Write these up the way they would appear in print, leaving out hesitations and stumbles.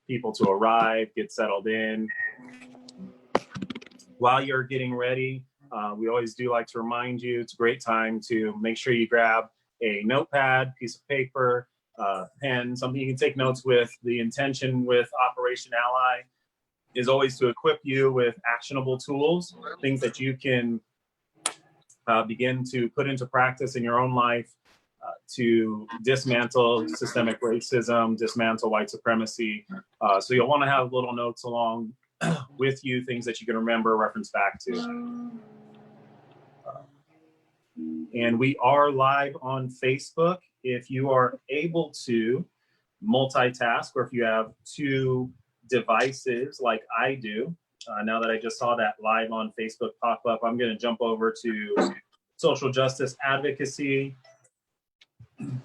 people to arrive, get settled in. While you're getting ready, we always do like to remind you, it's a great time to make sure you grab a notepad, piece of paper, pen, something you can take notes with. The intention with Operation Ally is always to equip you with actionable tools, things that you can begin to put into practice in your own life to dismantle systemic racism, dismantle white supremacy. So you'll want to have little notes along with you, things that you can remember, reference back to. And we are live on Facebook. If you are able to multitask, or if you have two devices like I do, now that I just saw that live on Facebook pop up, I'm going to jump over to Social Justice Advocacy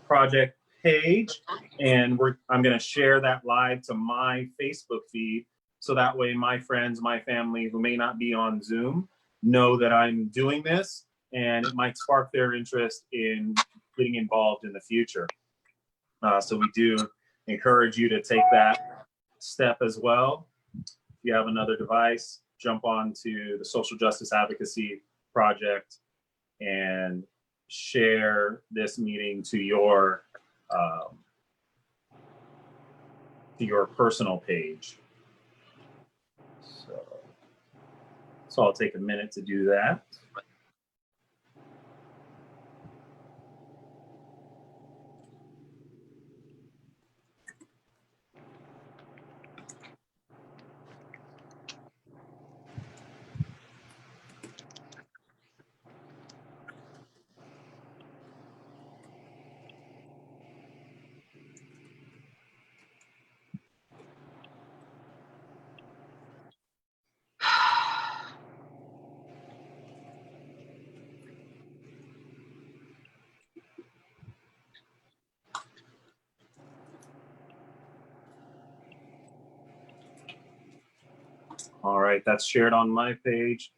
Project page, and I'm going to share that live to my Facebook feed, so that way my friends, my family who may not be on Zoom know that I'm doing this, and it might spark their interest in getting involved in the future. So we do encourage you to take that step as well. If you have another device, jump on to the Social Justice Advocacy Project and share this meeting to your personal page. So I'll take a minute to do that. All right, that's shared on my page.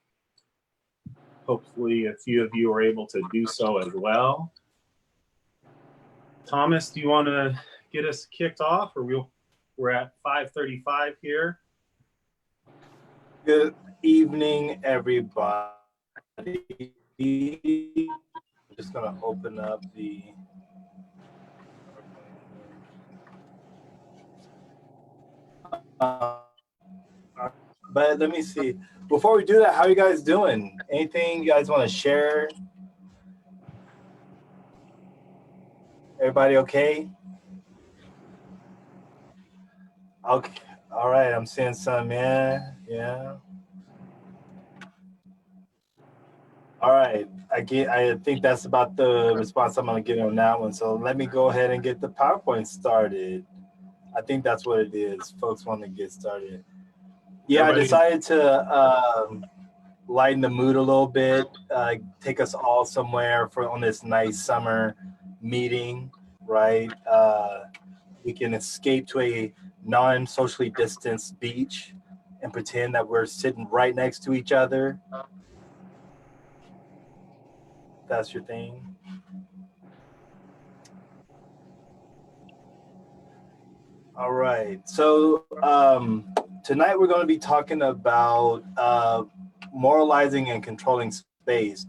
Hopefully a few of you are able to do so as well. Thomas, do you want to get us kicked off, or we're at 5:35 here? Good evening, everybody. I'm just gonna open up the but let me see. Before we do that, how are you guys doing? Anything you guys want to share? Everybody okay? Okay. All right. I'm seeing some. Yeah. All right. I think that's about the response I'm gonna get on that one. So let me go ahead and get the PowerPoint started. I think that's what it is. Folks want to get started. Yeah, I decided to lighten the mood a little bit, take us all somewhere on this nice summer meeting, right? We can escape to a non-socially distanced beach and pretend that we're sitting right next to each other. That's your thing. All right, so tonight we're going to be talking about moralizing and controlling space.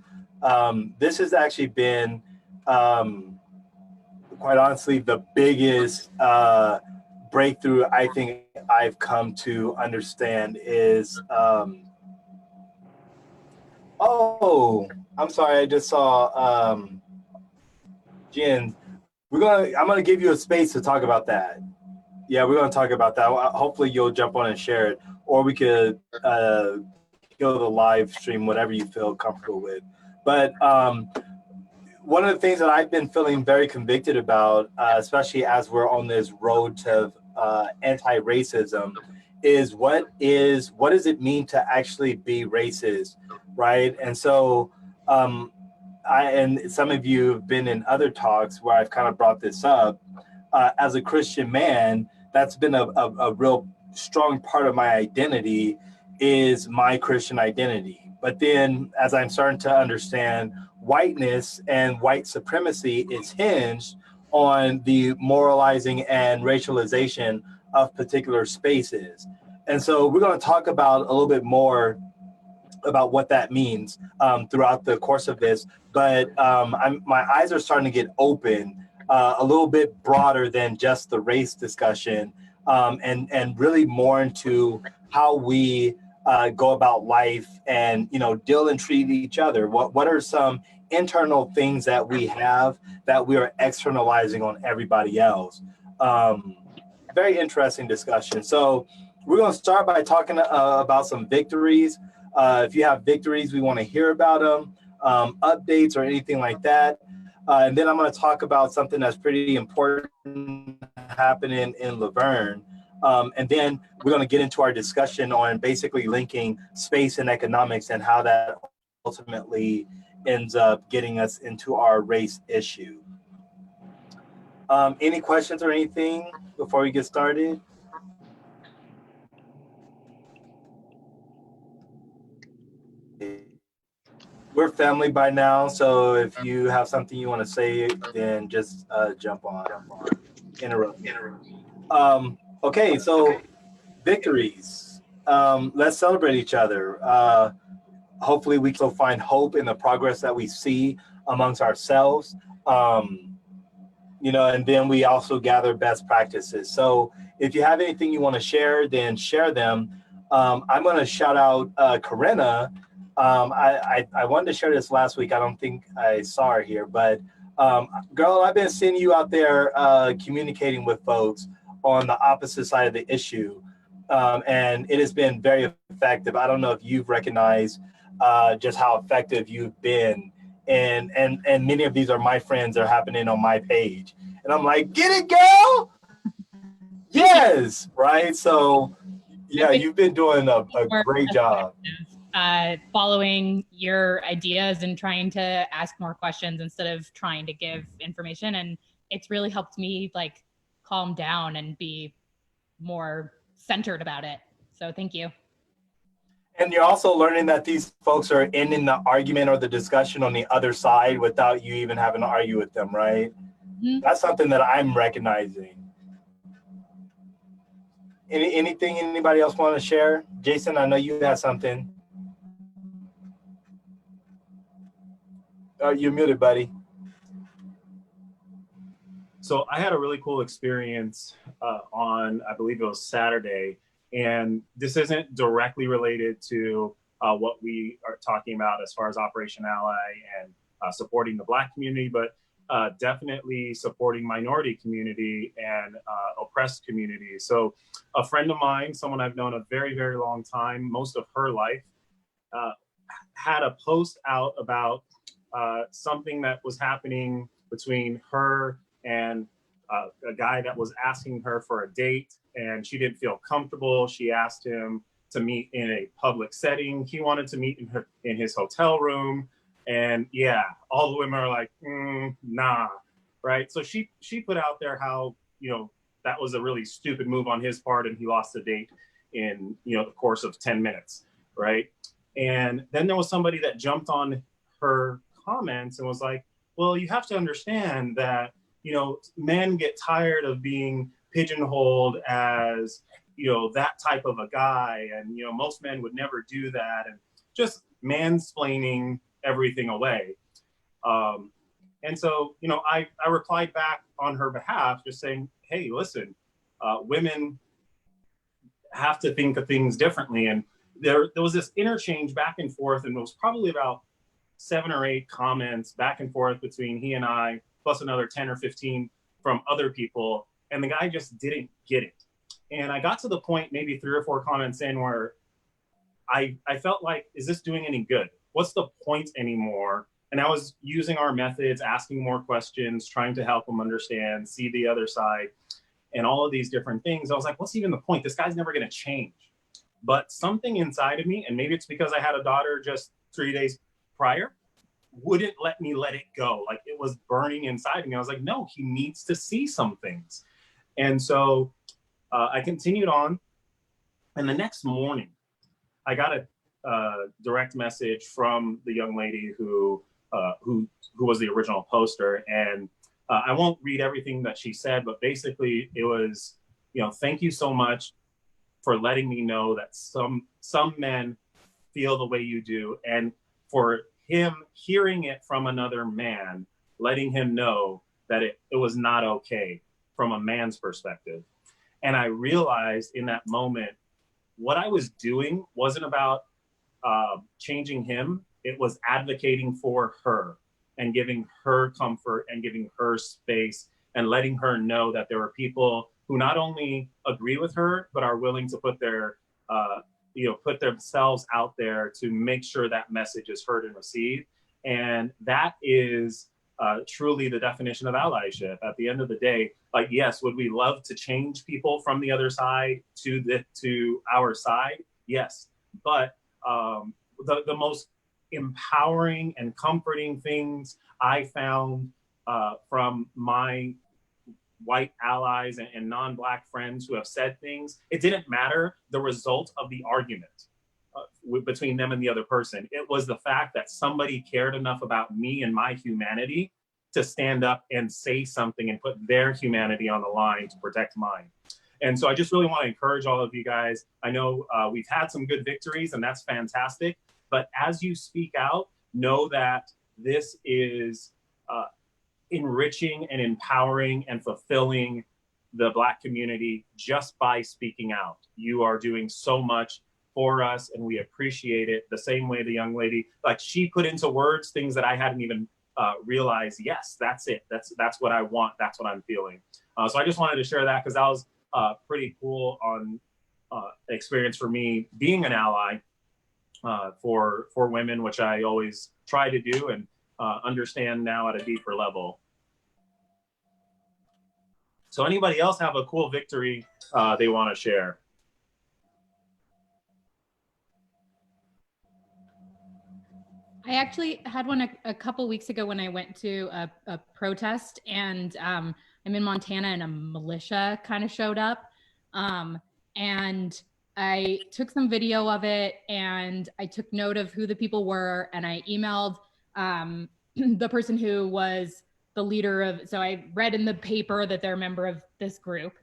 This has actually been, quite honestly, the biggest breakthrough I think I've come to understand is, oh, I'm sorry, I just saw Jen. I'm gonna give you a space to talk about that. Yeah, we're going to talk about that. Hopefully you'll jump on and share it, or we could kill the live stream, whatever you feel comfortable with. But one of the things that I've been feeling very convicted about, especially as we're on this road to anti-racism, is what does it mean to actually be racist, right? And so and some of you have been in other talks where I've kind of brought this up. As a Christian man, that's been a real strong part of my identity, is my Christian identity. But then as I'm starting to understand whiteness and white supremacy is hinged on the moralizing and racialization of particular spaces. And so we're going to talk about a little bit more about what that means throughout the course of this. But my eyes are starting to get open a little bit broader than just the race discussion, and really more into how we go about life and, you know, deal and treat each other. What are some internal things that we have that we are externalizing on everybody else? Very interesting discussion. So we're going to start by talking about some victories. If you have victories, we want to hear about them, updates or anything like that. And then I'm going to talk about something that's pretty important happening in Laverne. And then we're going to get into our discussion on basically linking space and economics and how that ultimately ends up getting us into our race issue. Any questions or anything before we get started? We're family by now, so if you have something you want to say, then just jump on, interrupt me. Okay, so victories. Let's celebrate each other. Hopefully we can find hope in the progress that we see amongst ourselves. You know, and then we also gather best practices. So if you have anything you want to share, then share them. I'm going to shout out Corinna. I wanted to share this last week. I don't think I saw her here, but girl, I've been seeing you out there communicating with folks on the opposite side of the issue. And it has been very effective. I don't know if you've recognized just how effective you've been. And many of these are my friends that are happening on my page. And I'm like, get it, girl? Yes, right? So, yeah, you've been doing a great job. Following your ideas and trying to ask more questions instead of trying to give information. And it's really helped me like calm down and be more centered about it. So thank you. And you're also learning that these folks are ending the argument or the discussion on the other side without you even having to argue with them, right? Mm-hmm. That's something that I'm recognizing. Anything anybody else want to share? Jason, I know you had something. You're muted, buddy. So I had a really cool experience on, I believe it was Saturday, and this isn't directly related to what we are talking about as far as Operation Ally and supporting the Black community, but definitely supporting minority community and oppressed communities. So a friend of mine, someone I've known a very, very long time, most of her life, had a post out about something that was happening between her and a guy that was asking her for a date, and she didn't feel comfortable. She asked him to meet in a public setting. He wanted to meet in his hotel room. And yeah, all the women are like, nah, right? So she put out there how, you know, that was a really stupid move on his part, and he lost the date in, you know, the course of 10 minutes, right? And then there was somebody that jumped on her comments and was like, well, you have to understand that, you know, men get tired of being pigeonholed as, you know, that type of a guy. And, you know, most men would never do that. And just mansplaining everything away. And so, you know, I replied back on her behalf, just saying, hey, listen, women have to think of things differently. And there was this interchange back and forth, and it was probably about 7 or 8 comments back and forth between he and I, plus another 10 or 15 from other people. And the guy just didn't get it. And I got to the point, maybe 3 or 4 comments in, where I felt like, is this doing any good? What's the point anymore? And I was using our methods, asking more questions, trying to help them understand, see the other side, and all of these different things. I was like, what's even the point? This guy's never going to change. But something inside of me, and maybe it's because I had a daughter just 3 days prior, wouldn't let me let it go. Like, it was burning inside me. I was like, no, he needs to see some things. And so I continued on. And the next morning, I got a direct message from the young lady who was the original poster. And I won't read everything that she said, but basically it was thank you so much for letting me know that some men feel the way you do, and for him hearing it from another man, letting him know that it was not okay from a man's perspective. And I realized in that moment, what I was doing wasn't about changing him. It was advocating for her and giving her comfort and giving her space and letting her know that there are people who not only agree with her, but are willing to put put themselves out there to make sure that message is heard and received. And that is truly the definition of allyship. At the end of the day, like, yes, would we love to change people from the other side to our side? Yes. But the most empowering and comforting things I found from my white allies and non-Black friends who have said things, it didn't matter the result of the argument between them and the other person. It was the fact that somebody cared enough about me and my humanity to stand up and say something and put their humanity on the line to protect mine. And so I just really want to encourage all of you guys. I know we've had some good victories, and that's fantastic. But as you speak out, know that this is enriching and empowering and fulfilling the Black community just by speaking out. You are doing so much for us, and we appreciate it. The same way the young lady, like, she put into words things that I hadn't even realized. Yes, that's it. That's what I want. That's what I'm feeling. So I just wanted to share that because that was pretty cool on experience for me being an ally for women, which I always try to do and understand now at a deeper level. So anybody else have a cool victory they want to share? I actually had one a couple weeks ago when I went to a protest, and I'm in Montana, and a militia kind of showed up. And I took some video of it, and I took note of who the people were, and I emailed the person who was the leader of, so I read in the paper that they're a member of this group.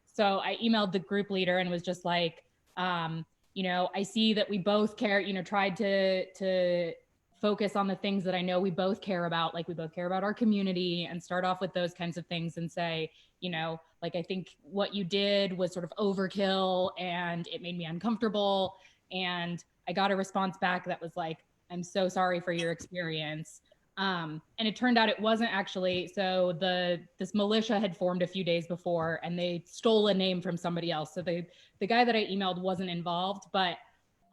So I emailed the group leader and was just like, I see that we both care, tried to focus on the things that I know we both care about. Like, we both care about our community, and start off with those kinds of things and say, I think what you did was sort of overkill and it made me uncomfortable. And I got a response back that was like, I'm so sorry for your experience. And it turned out it wasn't actually, so this militia had formed a few days before, and they stole a name from somebody else. So the guy that I emailed wasn't involved, but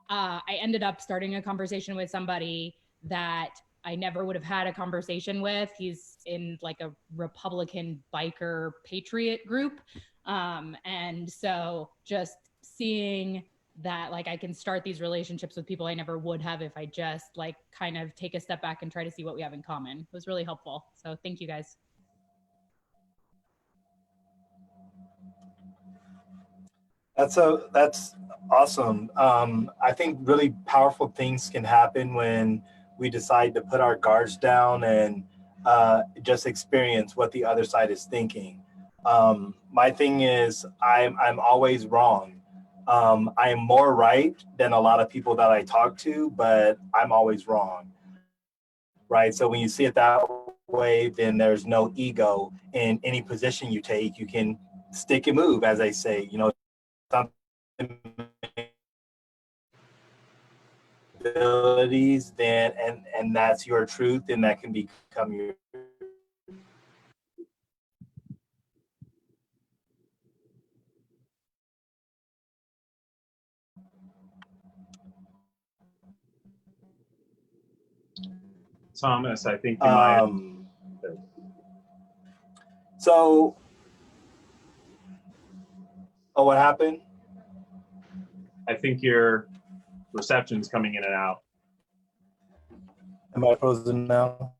I ended up starting a conversation with somebody that I never would have had a conversation with. He's in like a Republican biker patriot group. And so just seeing that, like, I can start these relationships with people I never would have if I just like kind of take a step back and try to see what we have in common. It was really helpful. So thank you guys. That's awesome. I think really powerful things can happen when we decide to put our guards down and just experience what the other side is thinking. My thing is, I'm always wrong. I am more right than a lot of people that I talk to, but I'm always wrong, right? So when you see it that way, then there's no ego in any position you take. You can stick and move, as they say, abilities, then and that's your truth, and that can become your. Thomas, I think you might. So, what happened? I think your reception's coming in and out. Am I frozen now?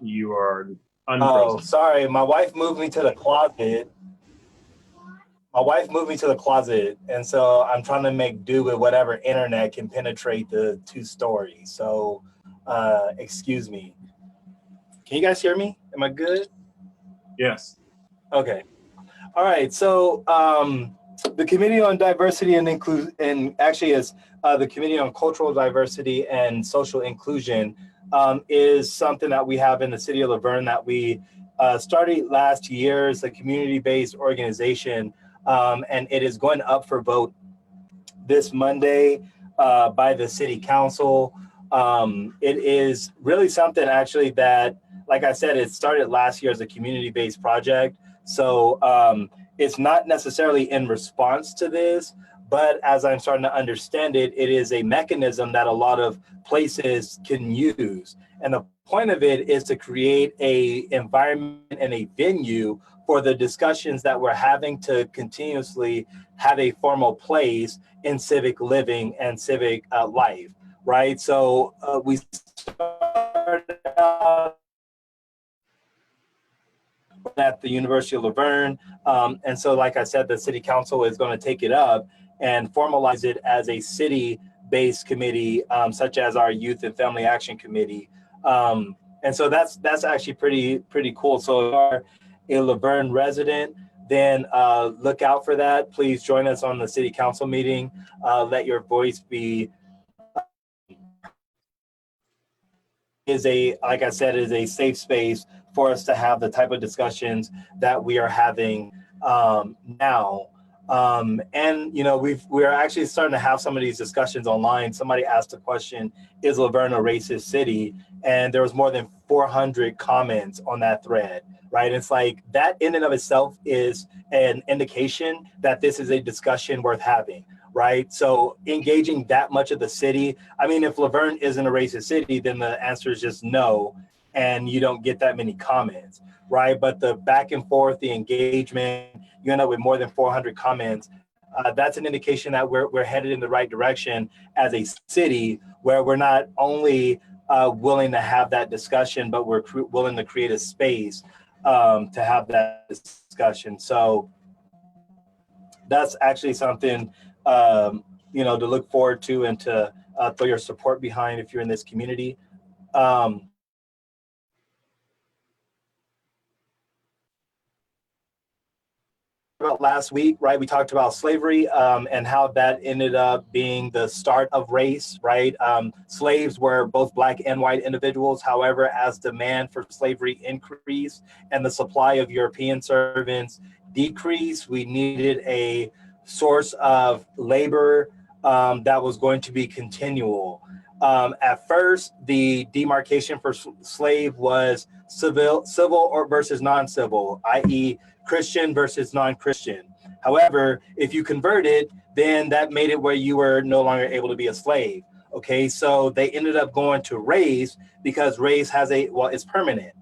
You are unfrozen. Oh, sorry. My wife moved me to the closet. And so I'm trying to make do with whatever internet can penetrate the 2 stories. So, excuse me. Can you guys hear me? Am I good? Yes. Okay. All right, so the Committee on Diversity and Inclusion, and actually is the Committee on Cultural Diversity and Social Inclusion, is something that we have in the city of Laverne that we started last year. It's a community-based organization, and it is going up for vote this Monday by the city council. It is really something actually that, like I said, it started last year as a community-based project. So it's not necessarily in response to this, but as I'm starting to understand it, it is a mechanism that a lot of places can use. And the point of it is to create a environment and a venue for the discussions that we're having to continuously have a formal place in civic living and civic life, right? So we started out at the University of Laverne. And so, like I said, the city council is going to take it up and formalize it as a city-based committee, such as our Youth and Family Action Committee. And so that's actually pretty cool. So if you are a Laverne resident, then look out for that. Please join us on the city council meeting. Let your voice be like I said, is a safe space for us to have the type of discussions that we are having now. And you know, we're actually starting to have some of these discussions online. Somebody asked a question, is Laverne a racist city? And there was more than 400 comments on that thread, right? It's like that in and of itself is an indication that this is a discussion worth having, right? So engaging that much of the city, I mean, if Laverne isn't a racist city, then the answer is just no, and you don't get that many comments, right? But the back and forth, the engagement, you end up with more than 400 comments. That's an indication that we're headed in the right direction as a city, where we're not only willing to have that discussion, but we're willing to create a space to have that discussion. So that's actually something you know, to look forward to and to throw your support behind if you're in this community. About last week, right? We talked about slavery and how that ended up being the start of race, right? Slaves were both Black and white individuals. However, as demand for slavery increased and the supply of European servants decreased, we needed a source of labor that was going to be continual. At first, the demarcation for slave was civil or versus non-civil, i.e., Christian versus non-Christian. However, if you converted, then that made it where you were no longer able to be a slave. Okay, so they ended up going to race because race has it's permanent.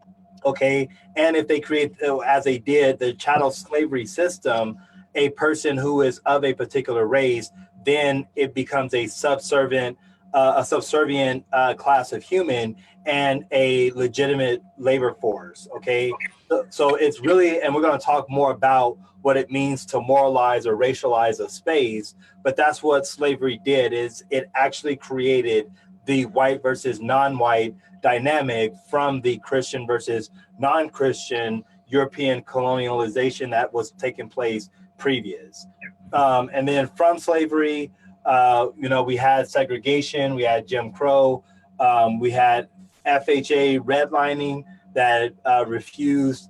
Okay, and if they create, as they did, the chattel slavery system, a person who is of a particular race, then it becomes a subservient class of human and a legitimate labor force. Okay, so it's really, and we're going to talk more about what it means to moralize or racialize a space, but that's what slavery did, is it actually created the white versus non-white dynamic from the Christian versus non-Christian European colonialization that was taking place previous. And then from slavery, you know, we had segregation, we had Jim Crow, we had FHA redlining that refused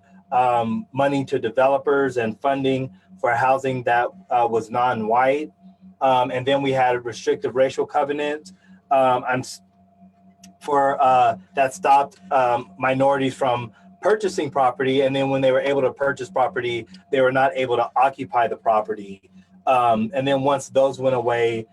money to developers and funding for housing that was non-white. And then we had restrictive racial covenants that stopped minorities from purchasing property. And then when they were able to purchase property, they were not able to occupy the property. And then once those went away,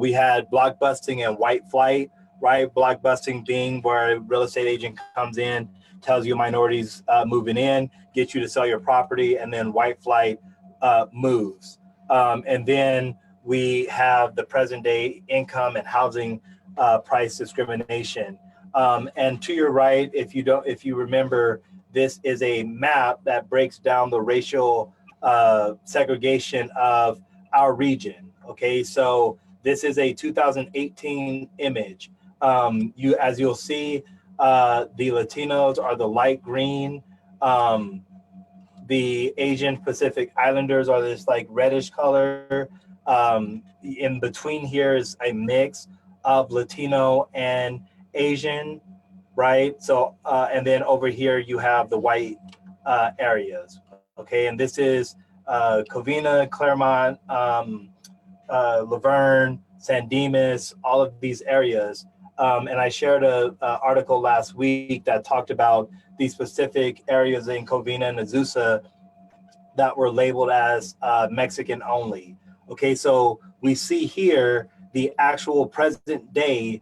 we had blockbusting and white flight, right? Blockbusting being where a real estate agent comes in, tells you minorities moving in, gets you to sell your property, and then white flight moves. And then we have the present day income and housing price discrimination. And to your right, if you remember, this is a map that breaks down the racial segregation of our region. Okay, so this is a 2018 image. As you'll see, the Latinos are the light green, The Asian Pacific Islanders are this like reddish color. In between here is a mix of Latino and Asian, right? So, and then over here you have the white areas, okay? And this is Covina, Claremont, Laverne, San Dimas, all of these areas. And I shared an article last week that talked about these specific areas in Covina and Azusa that were labeled as Mexican only. Okay, so we see here the actual present day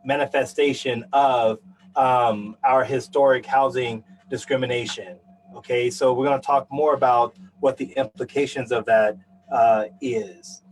manifestation of our historic housing discrimination. Okay, so we're going to talk more about what the implications of that is.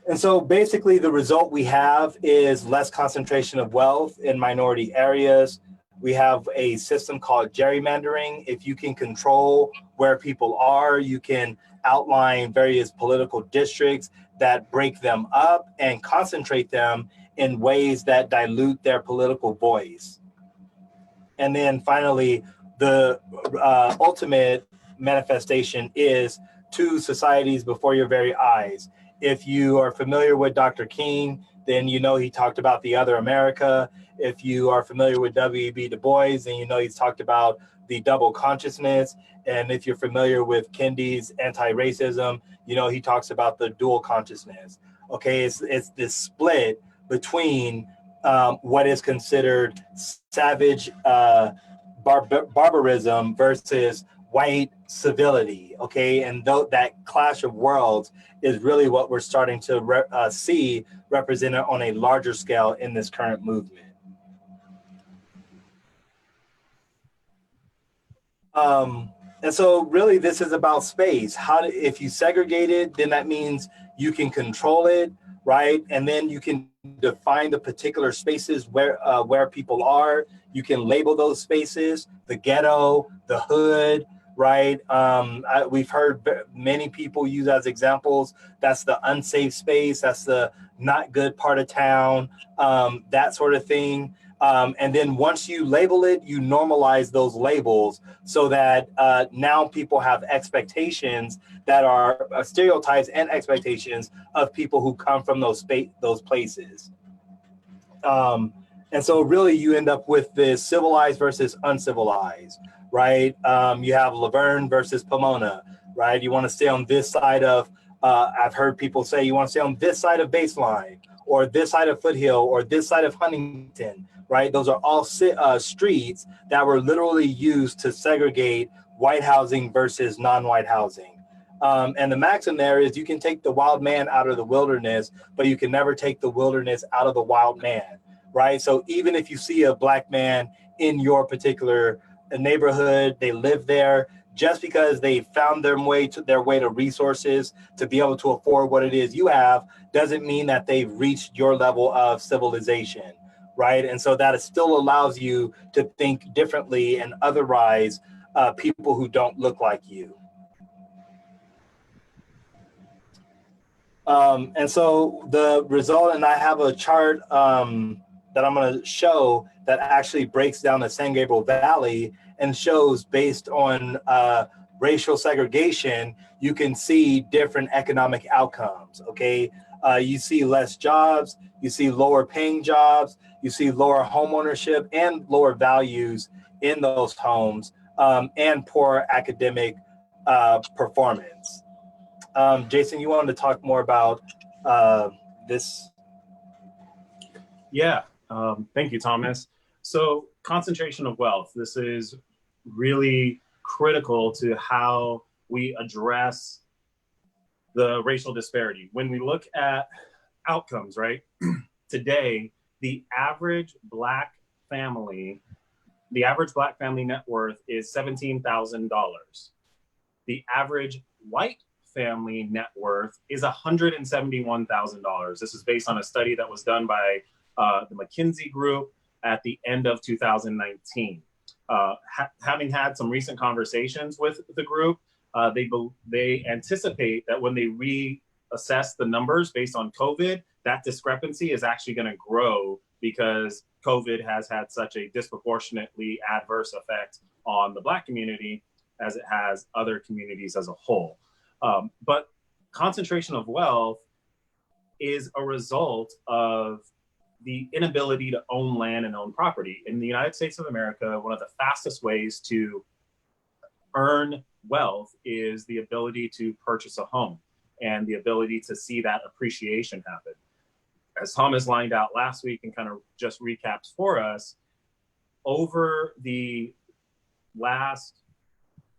And so basically the result we have is less concentration of wealth in minority areas. We have a system called gerrymandering. If you can control where people are, you can outline various political districts that break them up and concentrate them in ways that dilute their political voice. And then finally, the ultimate manifestation is two societies before your very eyes. If you are familiar with Dr. King, then you know he talked about the other America. If you are familiar with W.E.B. Du Bois, then you know he's talked about the double consciousness. And if you're familiar with Kendi's anti-racism, you know he talks about the dual consciousness. Okay, it's this split between what is considered savage barbarism versus white civility, okay? And that clash of worlds is really what we're starting to see represented on a larger scale in this current movement. And so really this is about space. If you segregate it, then that means you can control it, right? And then you can define the particular spaces where people are. You can label those spaces, the ghetto, the hood, right? We've heard many people use as examples, that's the unsafe space, that's the not good part of town, that sort of thing. And then once you label it, you normalize those labels so that now people have expectations that are stereotypes and expectations of people who come from those places. And so really you end up with this civilized versus uncivilized, right? You have Laverne versus Pomona, right? You want to stay on this side of, I've heard people say you want to stay on this side of Baseline or this side of Foothill or this side of Huntington, right? Those are all streets that were literally used to segregate white housing versus non-white housing. And the maxim there is you can take the wild man out of the wilderness, but you can never take the wilderness out of the wild man, right? So even if you see a black man in your particular neighborhood, they live there, just because they found their way to resources to be able to afford what it is you have, doesn't mean that they've reached your level of civilization, right? And so that it still allows you to think differently and otherize people who don't look like you. And so the result, and I have a chart that I'm going to show that actually breaks down the San Gabriel Valley and shows based on racial segregation, you can see different economic outcomes, okay? You see less jobs, you see lower paying jobs, you see lower home ownership and lower values in those homes, and poor academic performance. Jason, you wanted to talk more about this? Yeah, thank you, Thomas. So concentration of wealth, this is really critical to how we address the racial disparity. When we look at outcomes, right? Today, the average Black family net worth is $17,000. The average white family net worth is $171,000. This is based on a study that was done by the McKinsey Group at the end of 2019. Having had some recent conversations with the group, they anticipate that when they reassess the numbers based on COVID, that discrepancy is actually going to grow because COVID has had such a disproportionately adverse effect on the Black community as it has other communities as a whole. But concentration of wealth is a result of the inability to own land and own property. In the United States of America, one of the fastest ways to earn wealth is the ability to purchase a home and the ability to see that appreciation happen. As Thomas lined out last week and kind of just recaps for us, over the last,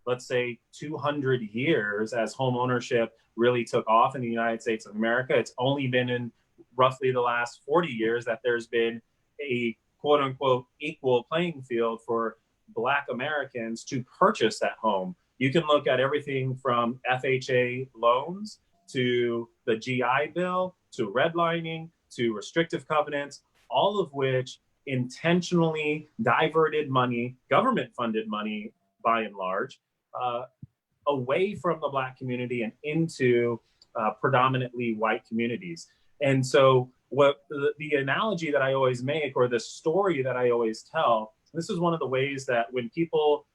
let's say, 200 years, as home ownership really took off in the United States of America, it's only been in roughly the last 40 years that there's been a quote unquote equal playing field for Black Americans to purchase that home. You can look at everything from FHA loans to the GI Bill to redlining to restrictive covenants, all of which intentionally diverted money, government funded money by and large, away from the Black community and into predominantly white communities. And so what the analogy that I always make, or the story that I always tell, this is one of the ways that when people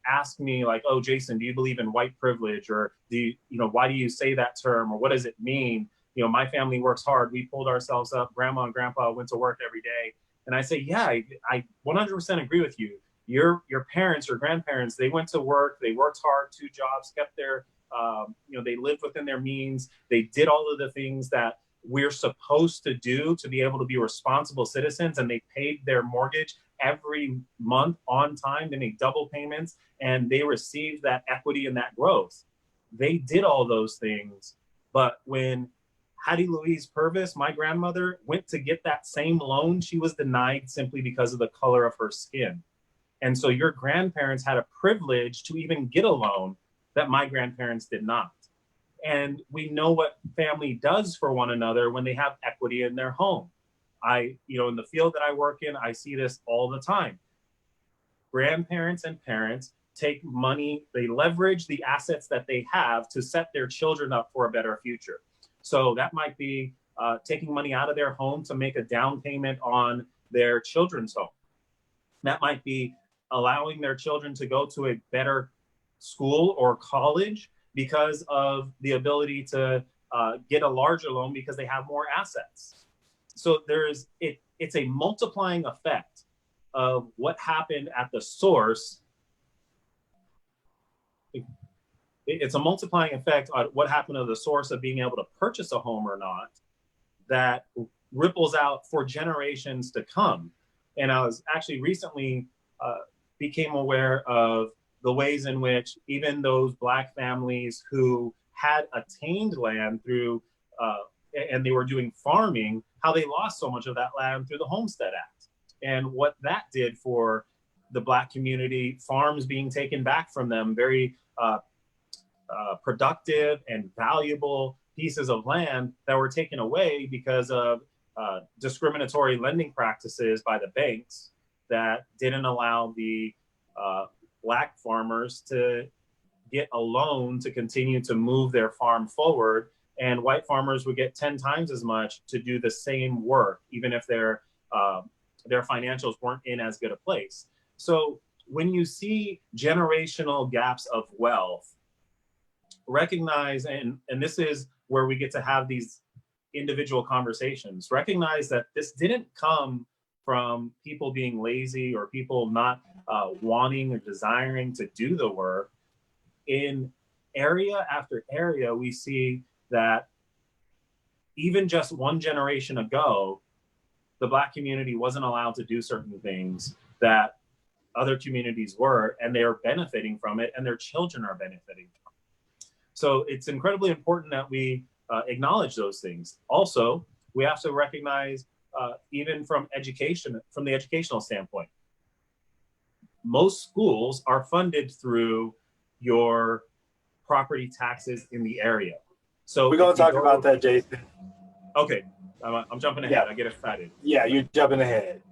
ask me like, oh, Jason, do you believe in white privilege? Or why do you say that term? Or what does it mean? My family works hard. We pulled ourselves up. Grandma and grandpa went to work every day. And I say, yeah, I 100% agree with you. Your parents or grandparents, they went to work, they worked hard, 2 jobs, kept their, they lived within their means. They did all of the things that we're supposed to do to be able to be responsible citizens. And they paid their mortgage every month on time. They made double payments and they received that equity and that growth. They did all those things. But when Hattie Louise Purvis, my grandmother, went to get that same loan, she was denied simply because of the color of her skin. And so your grandparents had a privilege to even get a loan that my grandparents did not. And we know what family does for one another when they have equity in their home. In the field that I work in, I see this all the time. Grandparents and parents take money, they leverage the assets that they have to set their children up for a better future. So that might be taking money out of their home to make a down payment on their children's home. That might be allowing their children to go to a better school or college because of the ability to get a larger loan because they have more assets. So it's a multiplying effect of what happened at the source. It's a multiplying effect on what happened at the source of being able to purchase a home or not that ripples out for generations to come. And I was actually recently became aware of the ways in which even those Black families who had attained land through, and they were doing farming, how they lost so much of that land through the Homestead Act. And what that did for the Black community, farms being taken back from them, very productive and valuable pieces of land that were taken away because of discriminatory lending practices by the banks that didn't allow the Black farmers to get a loan to continue to move their farm forward. And white farmers would get 10 times as much to do the same work, even if their financials weren't in as good a place. So when you see generational gaps of wealth, recognize, and this is where we get to have these individual conversations, recognize that this didn't come from people being lazy or people not wanting or desiring to do the work. In area after area, we see that even just one generation ago, the Black community wasn't allowed to do certain things that other communities were, and they are benefiting from it, and their children are benefiting from it. So it's incredibly important that we acknowledge those things. Also, we have to recognize, even from education, from the educational standpoint, most schools are funded through your property taxes in the area. So we're going to talk about that, Jason. Okay, I'm jumping ahead. Yeah. I get excited. Yeah, you're jumping ahead.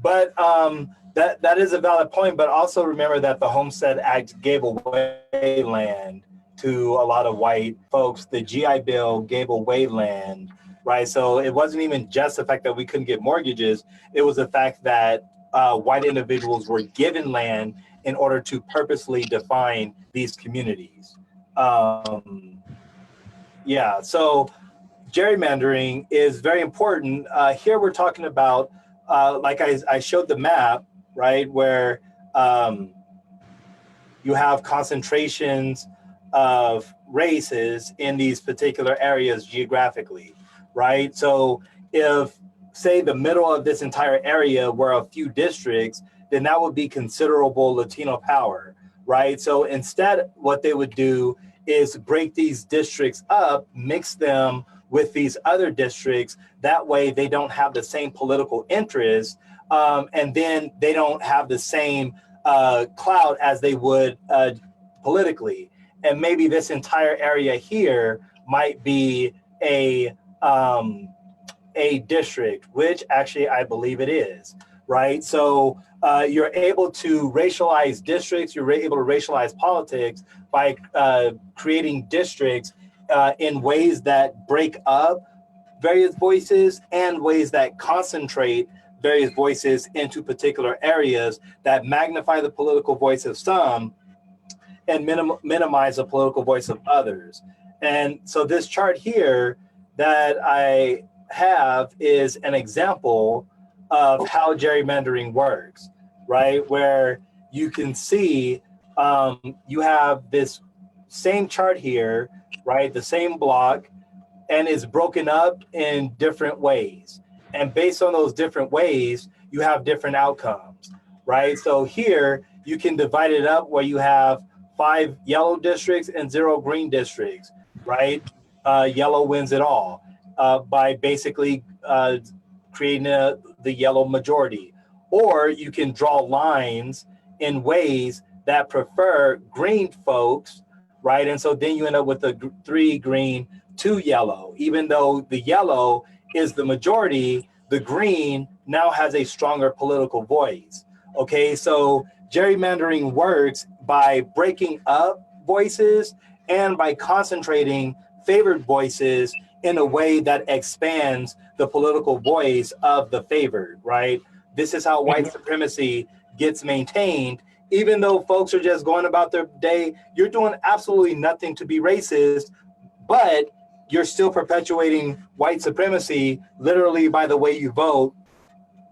But that is a valid point. But also remember that the Homestead Act gave away land to a lot of white folks. The GI Bill gave away land, right? So it wasn't even just the fact that we couldn't get mortgages. It was the fact that white individuals were given land in order to purposely define these communities. Yeah, so gerrymandering is very important. Here we're talking about, like I showed the map, right, where you have concentrations of races in these particular areas geographically, right? So if, say, the middle of this entire area were a few districts, then that would be considerable Latino power, right? So instead, what they would do is break these districts up, mix them with these other districts. That way they don't have the same political interest, and then they don't have the same clout as they would politically. And maybe this entire area here might be a district, which actually I believe it is, right? So you're able to racialize districts, you're able to racialize politics by creating districts in ways that break up various voices and ways that concentrate various voices into particular areas that magnify the political voice of some and minimize the political voice of others. And so this chart here that I have is an example of how gerrymandering works, right? Where you can see you have this same chart here, right? The same block, and it's broken up in different ways. And based on those different ways, you have different outcomes, right? So here you can divide it up where you have 5 yellow districts and 0 green districts, right? Yellow wins it all by basically creating the yellow majority. Or you can draw lines in ways that prefer green folks, right? And so then you end up with the 3 green, 2 yellow. Even though the yellow is the majority, the green now has a stronger political voice. Okay, so gerrymandering works by breaking up voices and by concentrating favored voices in a way that expands the political voice of the favored, right? This is how white supremacy gets maintained. Even though folks are just going about their day, you're doing absolutely nothing to be racist, but you're still perpetuating white supremacy literally by the way you vote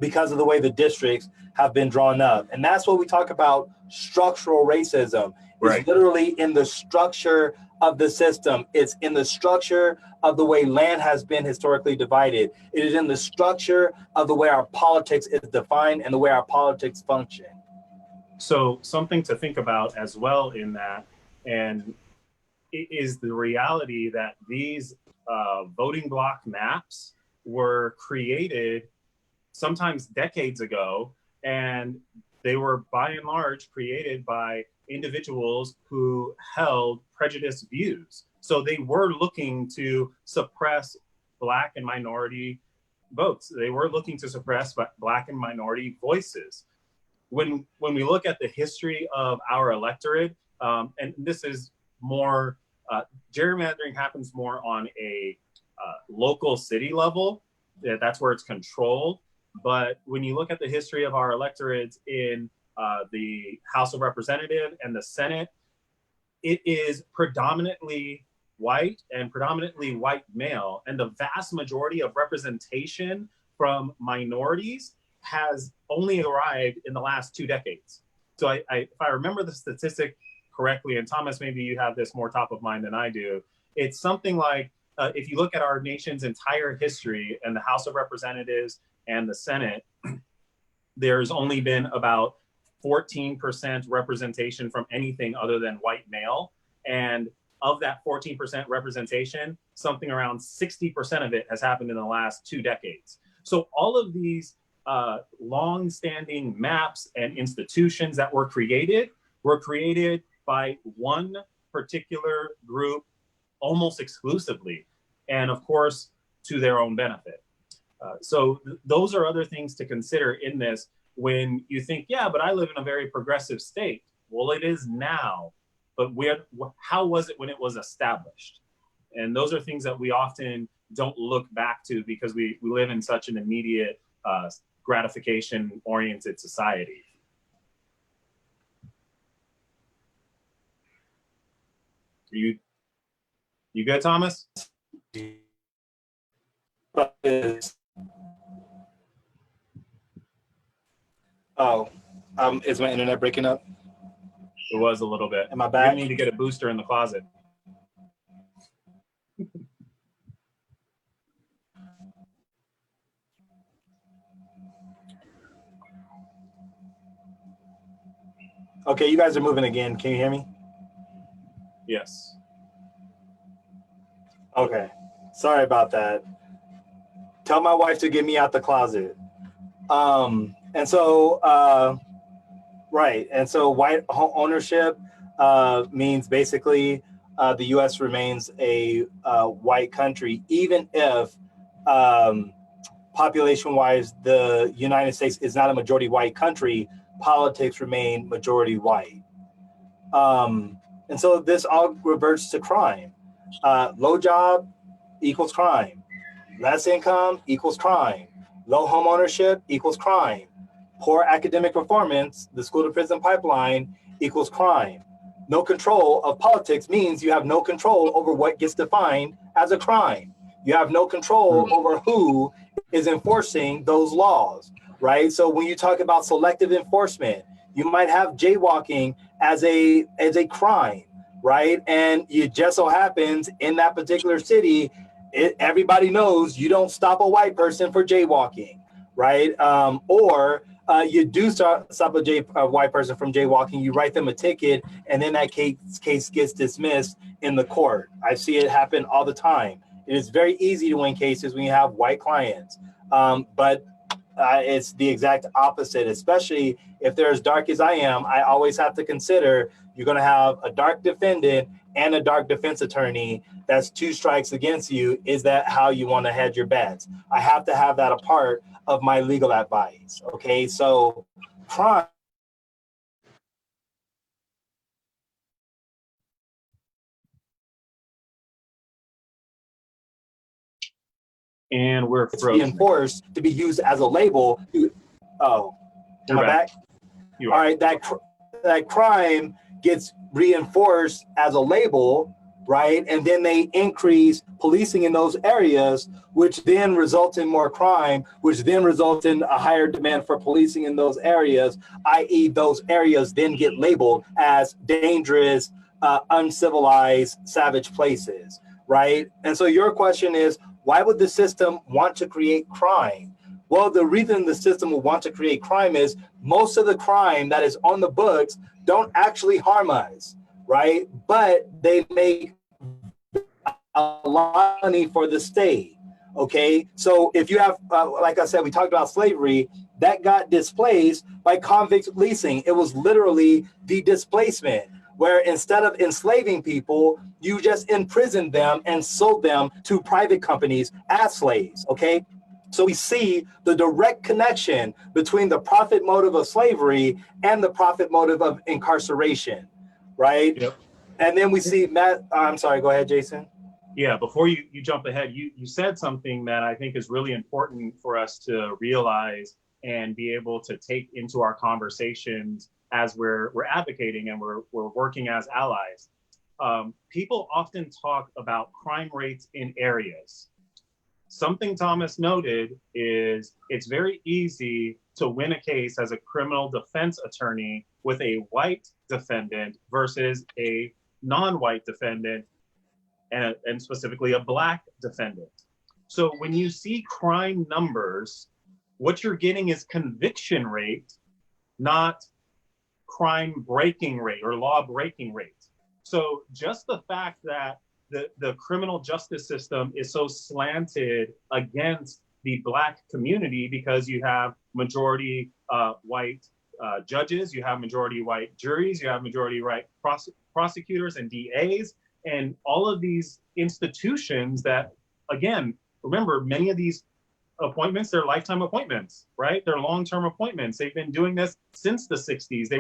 because of the way the districts have been drawn up. And that's what we talk about structural racism. Right. It's literally in the structure of the system. It's in the structure of the way land has been historically divided. It is in the structure of the way our politics is defined and the way our politics function. So something to think about as well in that, and it is the reality that these voting block maps were created sometimes decades ago, and they were by and large created by individuals who held prejudiced views. So they were looking to suppress Black and minority votes. They were looking to suppress Black and minority voices. When we look at the history of our electorate, and this is more, gerrymandering happens more on a local city level. That's where it's controlled. But when you look at the history of our electorates in the House of Representatives and the Senate, it is predominantly white and predominantly white male. And the vast majority of representation from minorities has only arrived in the last 2 decades. So if I remember the statistic correctly, and Thomas, maybe you have this more top of mind than I do, it's something like, if you look at our nation's entire history and the House of Representatives and the Senate, there's only been about 14% representation from anything other than white male. And of that 14% representation, something around 60% of it has happened in the last 2 decades. So all of these long-standing maps and institutions that were created by one particular group almost exclusively, and of course, to their own benefit. So those are other things to consider in this when you think, yeah, but I live in a very progressive state. Well, it is now, but how was it when it was established? And those are things that we often don't look back to because we live in such an immediate gratification-oriented society. You good, Thomas? Oh, is my internet breaking up? It was a little bit. Am I You're back? gonna need to get a booster in the closet. Okay, you guys are moving again. Can you hear me? Yes. Okay, sorry about that. Tell my wife to get me out the closet. And so, right, and so white ownership means basically the U.S. remains a white country, even if population-wise the United States is not a majority white country. Politics remain majority white. And so this all reverts to crime. Low job equals crime. Less income equals crime. Low home ownership equals crime. Poor academic performance, the school to prison pipeline, equals crime. No control of politics means you have no control over what gets defined as a crime. You have no control over who is enforcing those laws, right? So when you talk about selective enforcement, you might have jaywalking as a crime, right? And it just so happens in that particular city, everybody knows you don't stop a white person for jaywalking, right? Or you do stop a white person from jaywalking, you write them a ticket, and then that case gets dismissed in the court. I see it happen all the time. It is very easy to win cases when you have white clients, but it's the exact opposite, especially if they're as dark as I am. I always have to consider you're going to have a dark defendant and a dark defense attorney. That's two strikes against you. Is that how you want to hedge your bets? I have to have that a part of my legal advice. Okay, so crime. And we're It's being frozen. enforced to be used as a label. Oh, am I back? You All are. right, that crime gets reinforced as a label, right? And then they increase policing in those areas, which then results in more crime, which then results in a higher demand for policing in those areas, i.e. those areas then get labeled as dangerous, uncivilized, savage places, right? And so your question is, why would the system want to create crime? Well, the reason the system will want to create crime is most of the crime that is on the books don't actually harm us, right? But they make a lot of money for the state, okay? So if you have, like I said, we talked about slavery, that got displaced by convict leasing. It was literally the displacement, where instead of enslaving people, you just imprisoned them and sold them to private companies as slaves, okay? So we see the direct connection between the profit motive of slavery and the profit motive of incarceration, right? Yep. And then we see I'm sorry, go ahead, Jason. Yeah, before you jump ahead, you said something that I think is really important for us to realize and be able to take into our conversations as we're advocating and we're working as allies. People often talk about crime rates in areas. Something Thomas noted is it's very easy to win a case as a criminal defense attorney with a white defendant versus a non-white defendant, and specifically a black defendant. So when you see crime numbers, what you're getting is conviction rate, not crime breaking rate or law breaking rate. So just the fact that the criminal justice system is so slanted against the black community because you have majority white judges, you have majority white juries, you have majority white prosecutors and DAs, and all of these institutions that, again, remember, many of these appointments, they're lifetime appointments, right? They're long-term appointments. They've been doing this since the 60s. They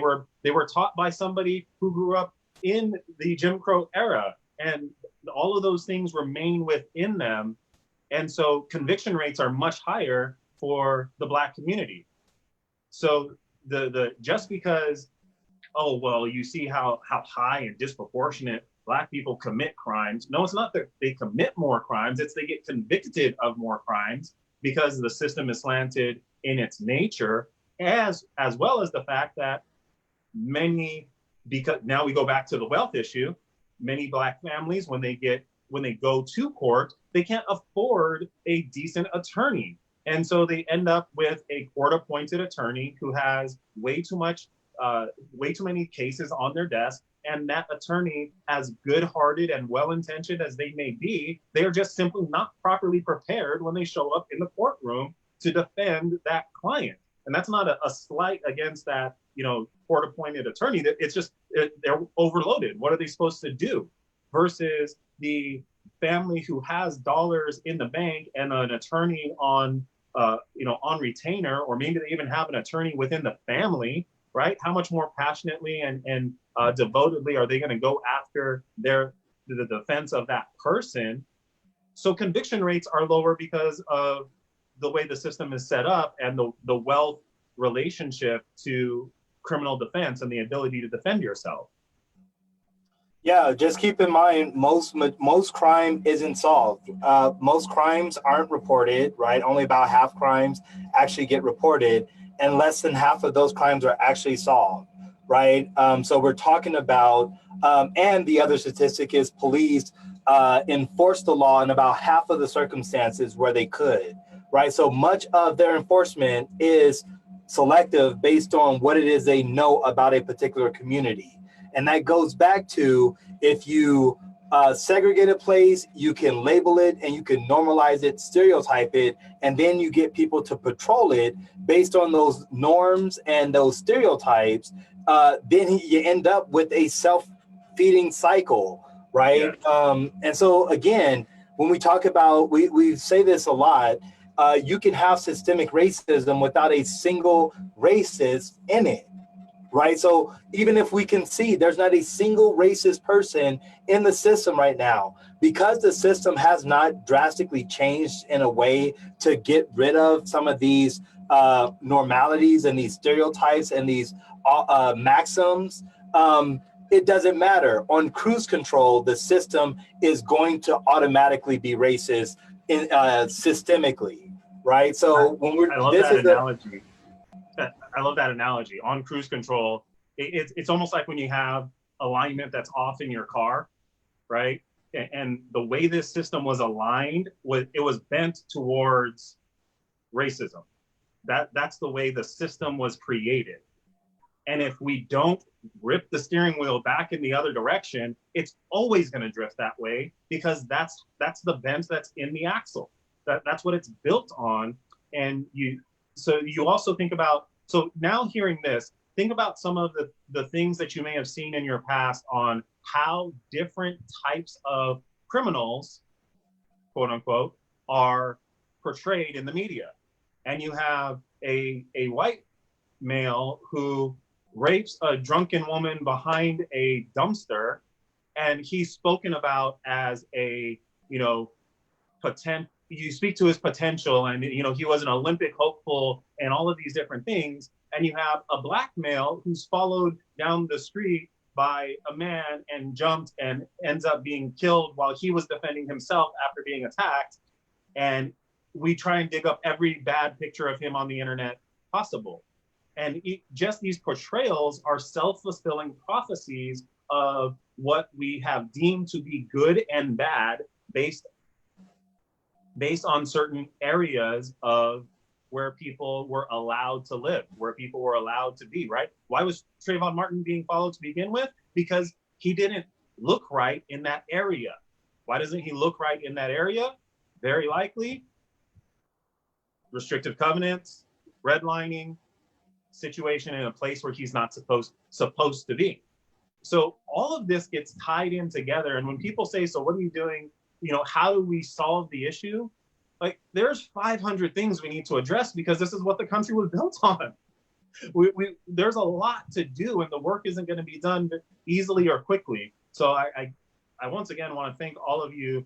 were taught by somebody who grew up in the Jim Crow era, and all of those things remain within them. And so conviction rates are much higher for the Black community. So the just because, oh, well, you see how high and disproportionate Black people commit crimes. No, it's not that they commit more crimes, it's they get convicted of more crimes because the system is slanted in its nature, as well as the fact that many, because now we go back to the wealth issue, many Black families, when they go to court, they can't afford a decent attorney. And so they end up with a court-appointed attorney who has way too many cases on their desk. And that attorney, as good-hearted and well-intentioned as they may be, they are just simply not properly prepared when they show up in the courtroom to defend that client. And that's not a slight against that, court-appointed attorney. It's just they're overloaded. What are they supposed to do? Versus the family who has dollars in the bank and an attorney on retainer, or maybe they even have an attorney within the family, right? How much more passionately and devotedly are they going to go after the defense of that person? So conviction rates are lower because of the way the system is set up and the wealth relationship to criminal defense and the ability to defend yourself. Yeah, just keep in mind, most crime isn't solved. Most crimes aren't reported, right? Only about half crimes actually get reported, and less than half of those crimes are actually solved, right? So we're talking about, and the other statistic is police enforce the law in about half of the circumstances where they could, right? So much of their enforcement is selective based on what it is they know about a particular community. And that goes back to, if you segregate a place, you can label it and you can normalize it, stereotype it, and then you get people to patrol it based on those norms and those stereotypes. Then you end up with a self-feeding cycle, right? Yeah. And so again, when we talk about, we say this a lot, you can have systemic racism without a single racist in it. Right. So even if we can see there's not a single racist person in the system right now, because the system has not drastically changed in a way to get rid of some of these normalities and these stereotypes and these maxims, it doesn't matter. On cruise control, the system is going to automatically be racist systemically. Right. So when we're, I love that analogy. I love that analogy. On cruise control, it's almost like when you have alignment that's off in your car, right? And the way this system was aligned, it was bent towards racism. That's the way the system was created. And if we don't rip the steering wheel back in the other direction, it's always going to drift that way, because that's the bend that's in the axle. That's what it's built on. And you also think about, so now hearing this, think about some of the things that you may have seen in your past on how different types of criminals, quote unquote, are portrayed in the media. And you have a white male who rapes a drunken woman behind a dumpster, and he's spoken about as a, you speak to his potential, and he was an Olympic hopeful and all of these different things. And you have a black male who's followed down the street by a man and jumped and ends up being killed while he was defending himself after being attacked. And we try and dig up every bad picture of him on the internet possible. And just these portrayals are self-fulfilling prophecies of what we have deemed to be good and bad based on certain areas of where people were allowed to live, where people were allowed to be, right? Why was Trayvon Martin being followed to begin with? Because he didn't look right in that area. Why doesn't he look right in that area? Very likely, restrictive covenants, redlining, situation in a place where he's not supposed to be. So all of this gets tied in together. And when people say, so what are you doing? How do we solve the issue? Like, there's 500 things we need to address, because this is what the country was built on. There's a lot to do, and the work isn't going to be done easily or quickly. So I once again want to thank all of you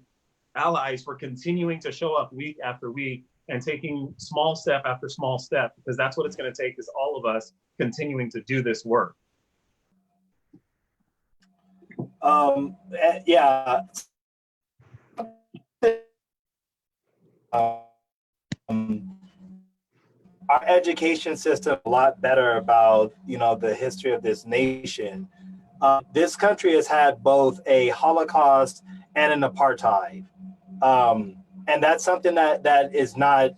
allies for continuing to show up week after week and taking small step after small step, because that's what it's going to take, is all of us continuing to do this work. Yeah. Our education system is a lot better about, the history of this nation. This country has had both a Holocaust and an apartheid. And that's something that is not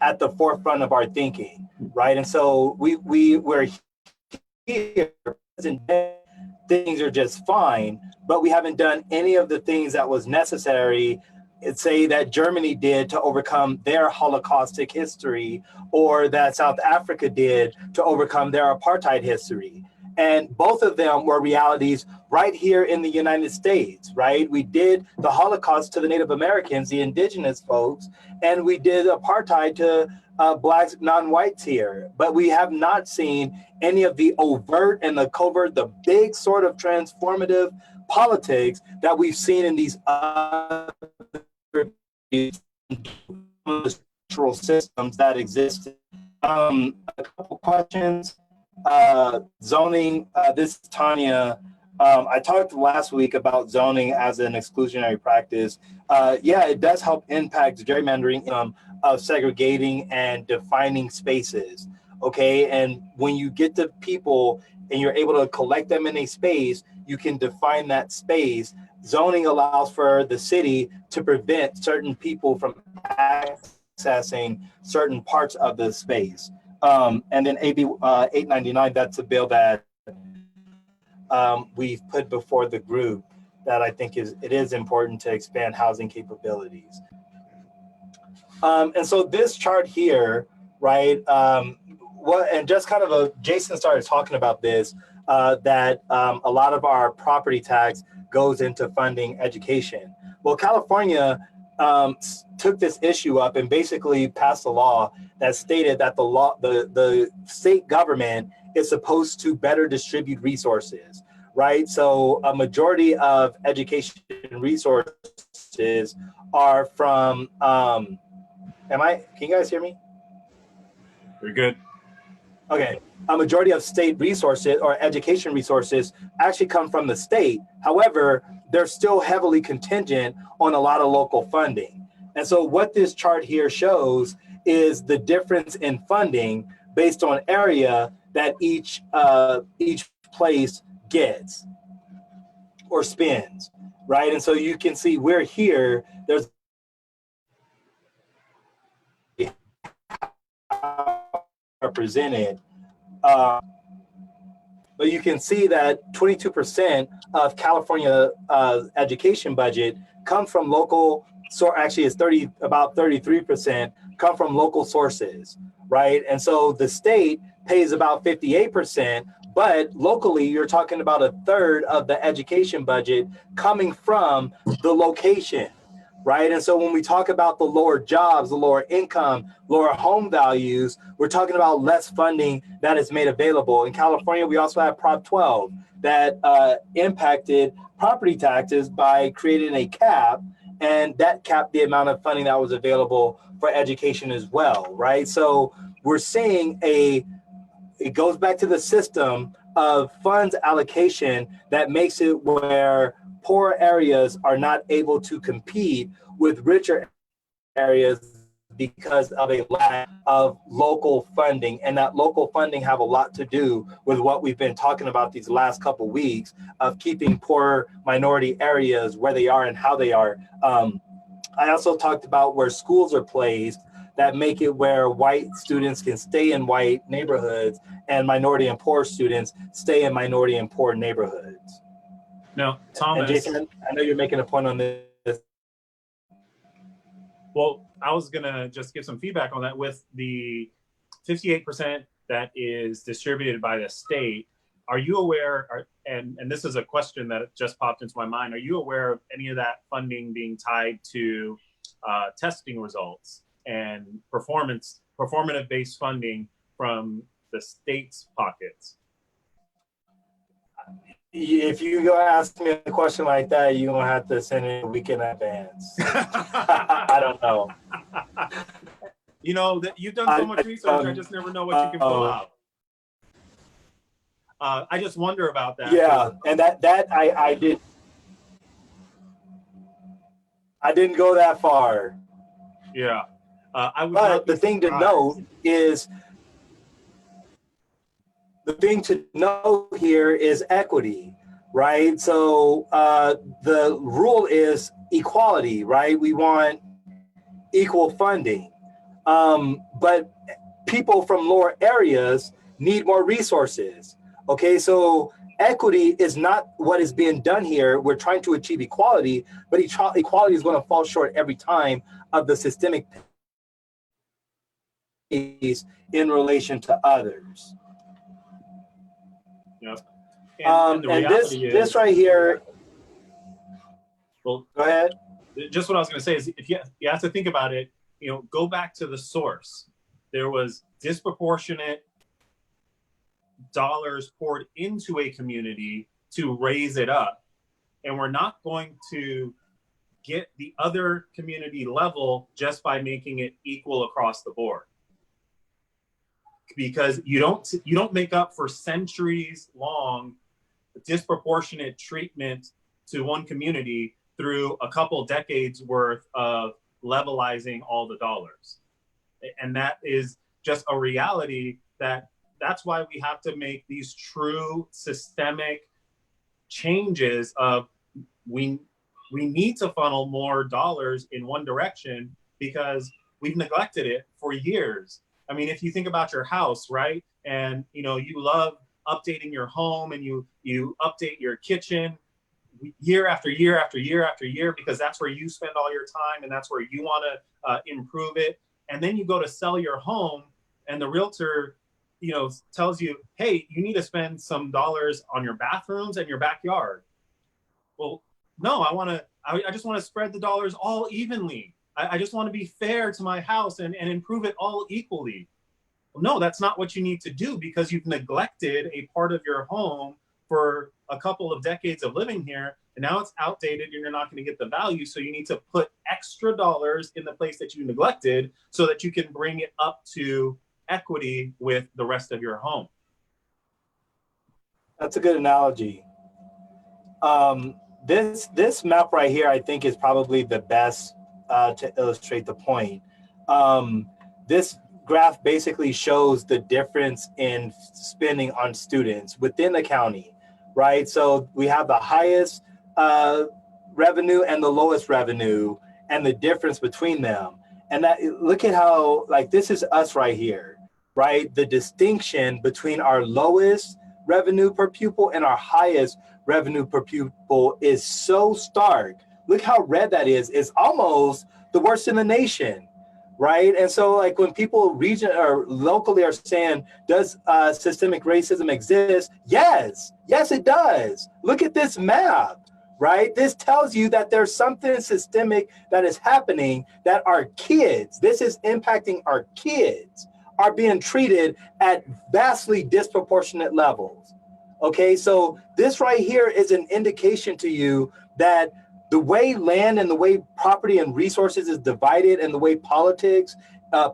at the forefront of our thinking, right? And so we're here, things are just fine, but we haven't done any of the things that was necessary, say that Germany did to overcome their Holocaustic history, or that South Africa did to overcome their apartheid history. And both of them were realities right here in the United States, right? We did the Holocaust to the Native Americans, the indigenous folks, and we did apartheid to Blacks, non-whites here. But we have not seen any of the overt and the covert, the big sort of transformative politics that we've seen in these other structural systems that exist. A couple questions. Zoning, this is Tanya. I talked last week about zoning as an exclusionary practice. Yeah, it does help impact gerrymandering of segregating and defining spaces, okay? And when you get to people and you're able to collect them in a space, you can define that space. Zoning allows for the city to prevent certain people from accessing certain parts of the space. And then AB 899, that's a bill that we've put before the group that I think it is important to expand housing capabilities. And so this chart here, right, and just kind of Jason started talking about this, that a lot of our property tax goes into funding education. Well, California took this issue up and basically passed a law that stated that the state government is supposed to better distribute resources, right? So a majority of education resources are from, can you guys hear me? You're good. Okay, a majority of state resources or education resources actually come from the state. However, they're still heavily contingent on a lot of local funding. And so what this chart here shows is the difference in funding based on area that each place gets or spends, right? And so you can see we're here, there's represented, but you can see that 22% of California education budget come from local, so actually it's about 33% come from local sources, right? And so the state pays about 58%, but locally you're talking about a third of the education budget coming from the location, right? And so when we talk about the lower jobs, the lower income, lower home values, we're talking about less funding that is made available. In California, we also have Prop 12 that impacted property taxes by creating a cap, and that capped the amount of funding that was available for education as well, right? So we're seeing it goes back to the system of funds allocation that makes it where poor areas are not able to compete with richer areas because of a lack of local funding. And that local funding have a lot to do with what we've been talking about these last couple of weeks of keeping poor minority areas where they are and how they are. I also talked about where schools are placed that make it where white students can stay in white neighborhoods and minority and poor students stay in minority and poor neighborhoods. Now, Thomas. And Jason, I know you're making a point on this. Well, I was going to just give some feedback on that with the 58% that is distributed by the state. Are you aware, and this is a question that just popped into my mind, are you aware of any of that funding being tied to testing results and performative-based funding from the state's pockets? If you go ask me a question like that, you're going to have to send it a week in advance. I don't know. You know, that you've done so much research, I just never know what you can pull out. I just wonder about that. Yeah, and that I didn't go that far. Yeah. I would But not be the thing to surprised. note is, the thing to know here is equity, right? So the rule is equality, right? We want equal funding. But people from lower areas need more resources. Okay, so equity is not what is being done here. We're trying to achieve equality, but equality is going to fall short every time of the systemic piece in relation to others. Yep. And the And reality is, this right here. well, Go ahead. just what I was going to say is, if you have to think about it, you know, go back to the source. There was disproportionate dollars poured into a community to raise it up, and we're not going to get the other community level just by making it equal across the board, because you don't make up for centuries long disproportionate treatment to one community through a couple decades worth of levelizing all the dollars. And that is just a reality. That's why we have to make these true systemic changes of we need to funnel more dollars in one direction, because we've neglected it for years. I mean, if you think about your house, right? And you know, you love updating your home, and you update your kitchen year after year after year after year, because that's where you spend all your time and that's where you want to improve it. And then you go to sell your home, and the realtor, you know, tells you, hey, you need to spend some dollars on your bathrooms and your backyard. Well, no, I just want to spread the dollars all evenly. I just want to be fair to my house and improve it all equally. Well, no, that's not what you need to do, because you've neglected a part of your home for a couple of decades of living here, and now it's outdated and you're not going to get the value. So you need to put extra dollars in the place that you neglected so that you can bring it up to equity with the rest of your home. That's a good analogy. This map right here, I think, is probably the best to illustrate the point. This graph basically shows the difference in spending on students within the county, right? So we have the highest revenue and the lowest revenue, and the difference between them. And that, look at how, like, this is us right here, right? The distinction between our lowest revenue per pupil and our highest revenue per pupil is so stark. Look how red that is. It's almost the worst in the nation, right? And so, like, when people region or locally are saying, does systemic racism exist? Yes, it does. Look at this map, right? This tells you that there's something systemic that is happening, that our kids, this is impacting our kids, are being treated at vastly disproportionate levels. Okay, so this right here is an indication to you that the way land and the way property and resources is divided, and the way politics,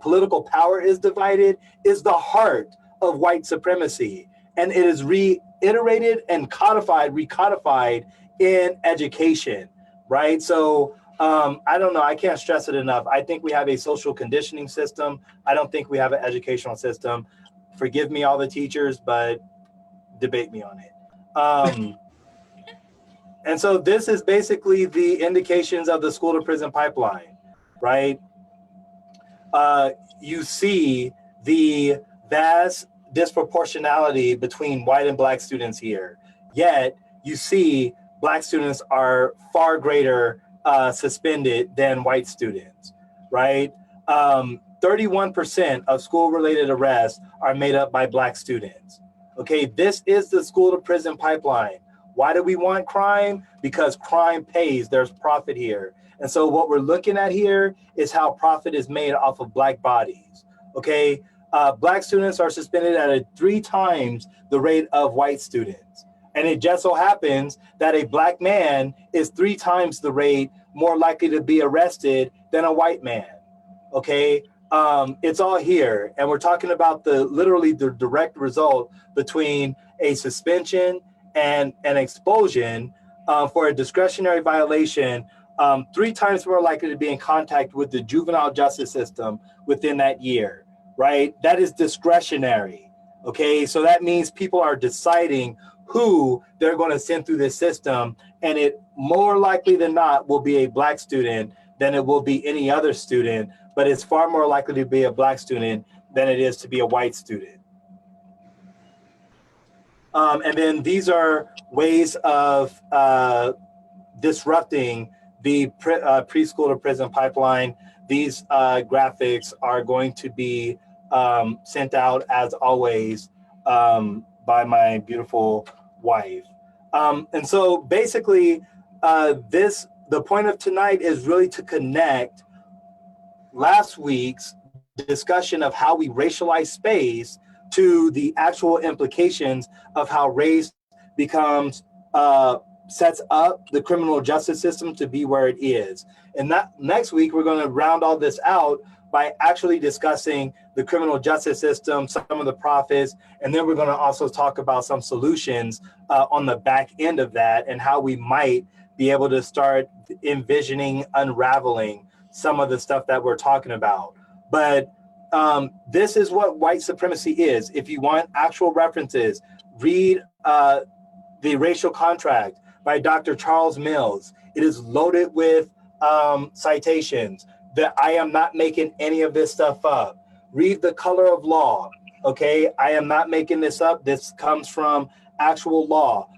political power is divided, is the heart of white supremacy. And it is reiterated and recodified in education, right? So I don't know, I can't stress it enough. I think we have a social conditioning system. I don't think we have an educational system. Forgive me, all the teachers, but debate me on it. And so this is basically the indications of the school to prison pipeline, right? You see the vast disproportionality between white and black students here. Yet you see black students are far greater suspended than white students, right? 31% of school-related arrests are made up by black students. Okay, this is the school to prison pipeline. Why do we want crime? Because crime pays, there's profit here. And so what we're looking at here is how profit is made off of black bodies, okay? Black students are suspended at 3 times the rate of white students. And it just so happens that a black man is 3 times the rate more likely to be arrested than a white man, okay? it's all here. And we're talking about literally the direct result between a suspension and an expulsion for a discretionary violation, 3 times more likely to be in contact with the juvenile justice system within that year, right? That is discretionary, okay? So that means people are deciding who they're going to send through this system, and it more likely than not will be a Black student than it will be any other student, but it's far more likely to be a Black student than it is to be a white student. And then these are ways of disrupting the preschool to prison pipeline. These graphics are going to be sent out as always by my beautiful wife. And so basically the point of tonight is really to connect last week's discussion of how we racialize space to the actual implications of how race becomes sets up the criminal justice system to be where it is. And that next week, we're going to round all this out by actually discussing the criminal justice system, some of the profits, and then we're going to also talk about some solutions on the back end of that and how we might be able to start envisioning unraveling some of the stuff that we're talking about. But this is what white supremacy is. If you want actual references, read The Racial Contract by Dr. Charles Mills. It is loaded with citations. That I am not making any of this stuff up. Read The Color of Law. Okay, I am not making this up. This comes from actual law.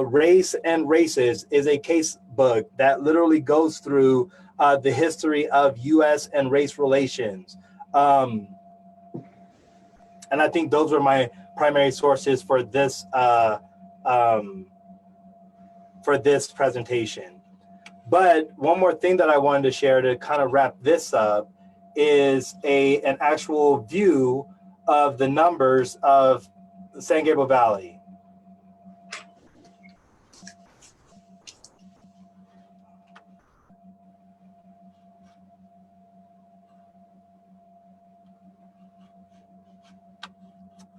Race and Races is a case book that literally goes through the history of U.S. and race relations. And I think those were my primary sources for this presentation. But one more thing that I wanted to share to kind of wrap this up is an actual view of the numbers of San Gabriel Valley.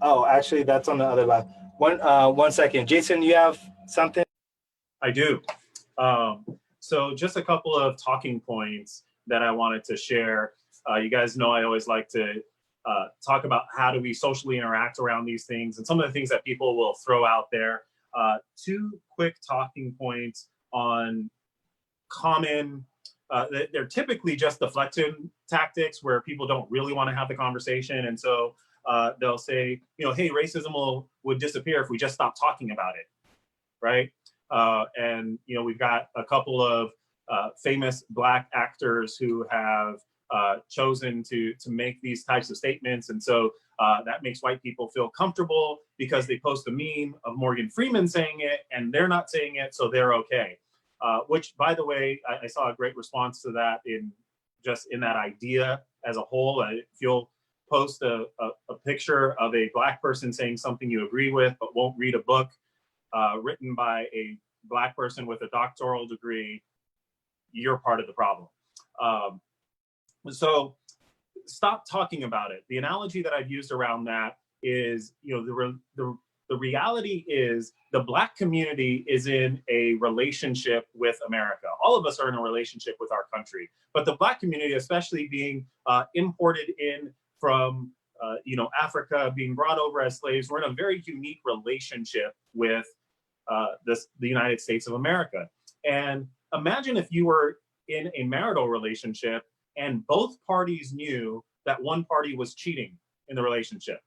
Oh, actually, that's on the other line. One second. Jason, you have something? I do. So just a couple of talking points that I wanted to share. You guys know I always like to talk about how do we socially interact around these things and some of the things that people will throw out there. 2 quick talking points on common, they're typically just deflection tactics where people don't really want to have the conversation. And so they'll say, hey, racism would disappear if we just stopped talking about it, right? And we've got a couple of famous Black actors who have chosen to make these types of statements, and so that makes white people feel comfortable because they post a meme of Morgan Freeman saying it, and they're not saying it, so they're okay. Which, by the way, I saw a great response to that in that idea as a whole. If you'll post a picture of a Black person saying something you agree with but won't read a book written by a Black person with a doctoral degree, you're part of the problem. So stop talking about it. The analogy that I've used around that is, the reality is the Black community is in a relationship with America. All of us are in a relationship with our country, but the Black community, especially being imported in from Africa, being brought over as slaves, we're in a very unique relationship with the United States of America. And imagine if you were in a marital relationship and both parties knew that one party was cheating in the relationship.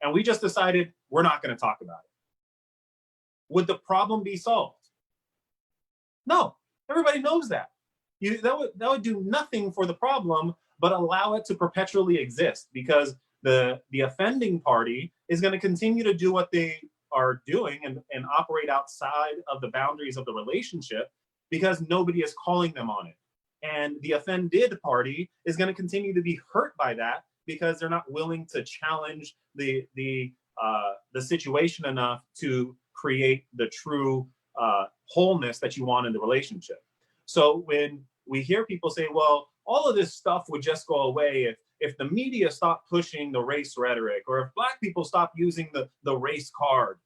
And we just decided we're not going to talk about it. Would the problem be solved? No, everybody knows that. That would do nothing for the problem, but allow it to perpetually exist, because the offending party is going to continue to do what they are doing and operate outside of the boundaries of the relationship because nobody is calling them on it. And the offended party is going to continue to be hurt by that because they're not willing to challenge the situation enough to create the true wholeness that you want in the relationship. So when we hear people say, well, all of this stuff would just go away if the media stopped pushing the race rhetoric, or if Black people stopped using the race card.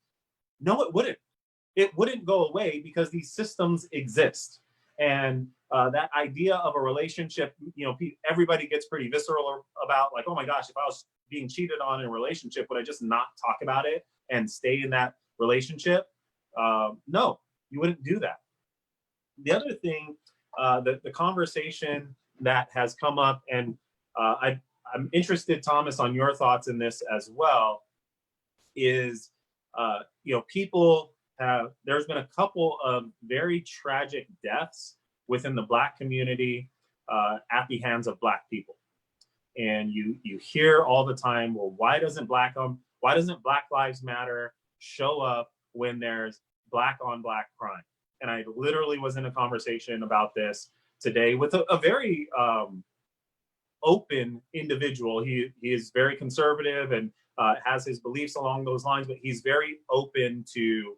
No, it wouldn't. It wouldn't go away because these systems exist. And that idea of a relationship, you know, everybody gets pretty visceral about, like, oh my gosh, if I was being cheated on in a relationship, would I just not talk about it and stay in that relationship? No, you wouldn't do that. The other thing, the conversation that has come up, and I'm interested, Thomas, on your thoughts in this as well, is, you know, there's been a couple of very tragic deaths within the Black community at the hands of Black people. And you hear all the time, well, why doesn't Black Lives Matter show up when there's Black on Black crime? And I literally was in a conversation about this today with a very open individual. He is very conservative and has his beliefs along those lines, but he's very open to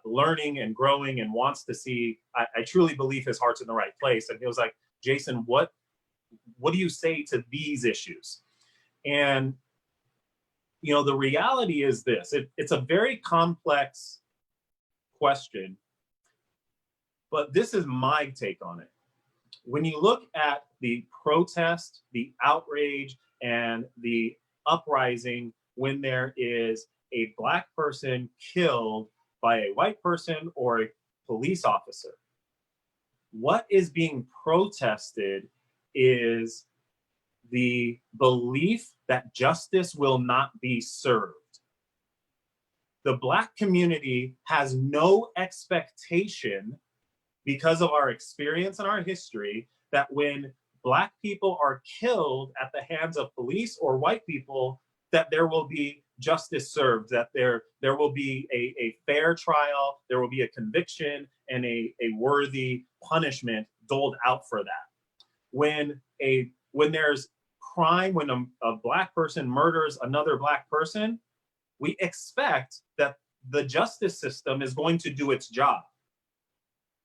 learning and growing and wants to see, I truly believe his heart's in the right place. And he was like, Jason, what do you say to these issues? And, you know, the reality is this, it's a very complex question, but this is my take on it. When you look at the protest, the outrage, and the uprising when there is a Black person killed by a white person or a police officer, what is being protested is the belief that justice will not be served. The Black community has no expectation, because of our experience and our history, that when Black people are killed at the hands of police or white people, that there will be justice served, that there will be a fair trial, there will be a conviction, and a worthy punishment doled out for that. When there's crime, when a Black person murders another Black person, we expect that the justice system is going to do its job.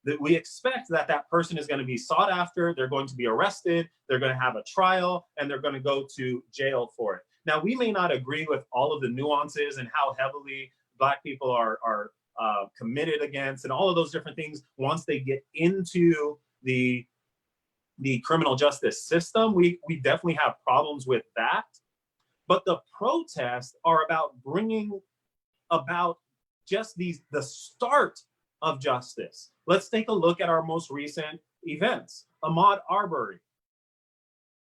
That we expect that that person is going to be sought after, they're going to be arrested, they're going to have a trial, and they're going to go to jail for it. Now, we may not agree with all of the nuances and how heavily Black people are committed against and all of those different things once they get into the criminal justice system. We definitely have problems with that. But the protests are about bringing about just the start of justice. Let's take a look at our most recent events. Ahmaud Arbery.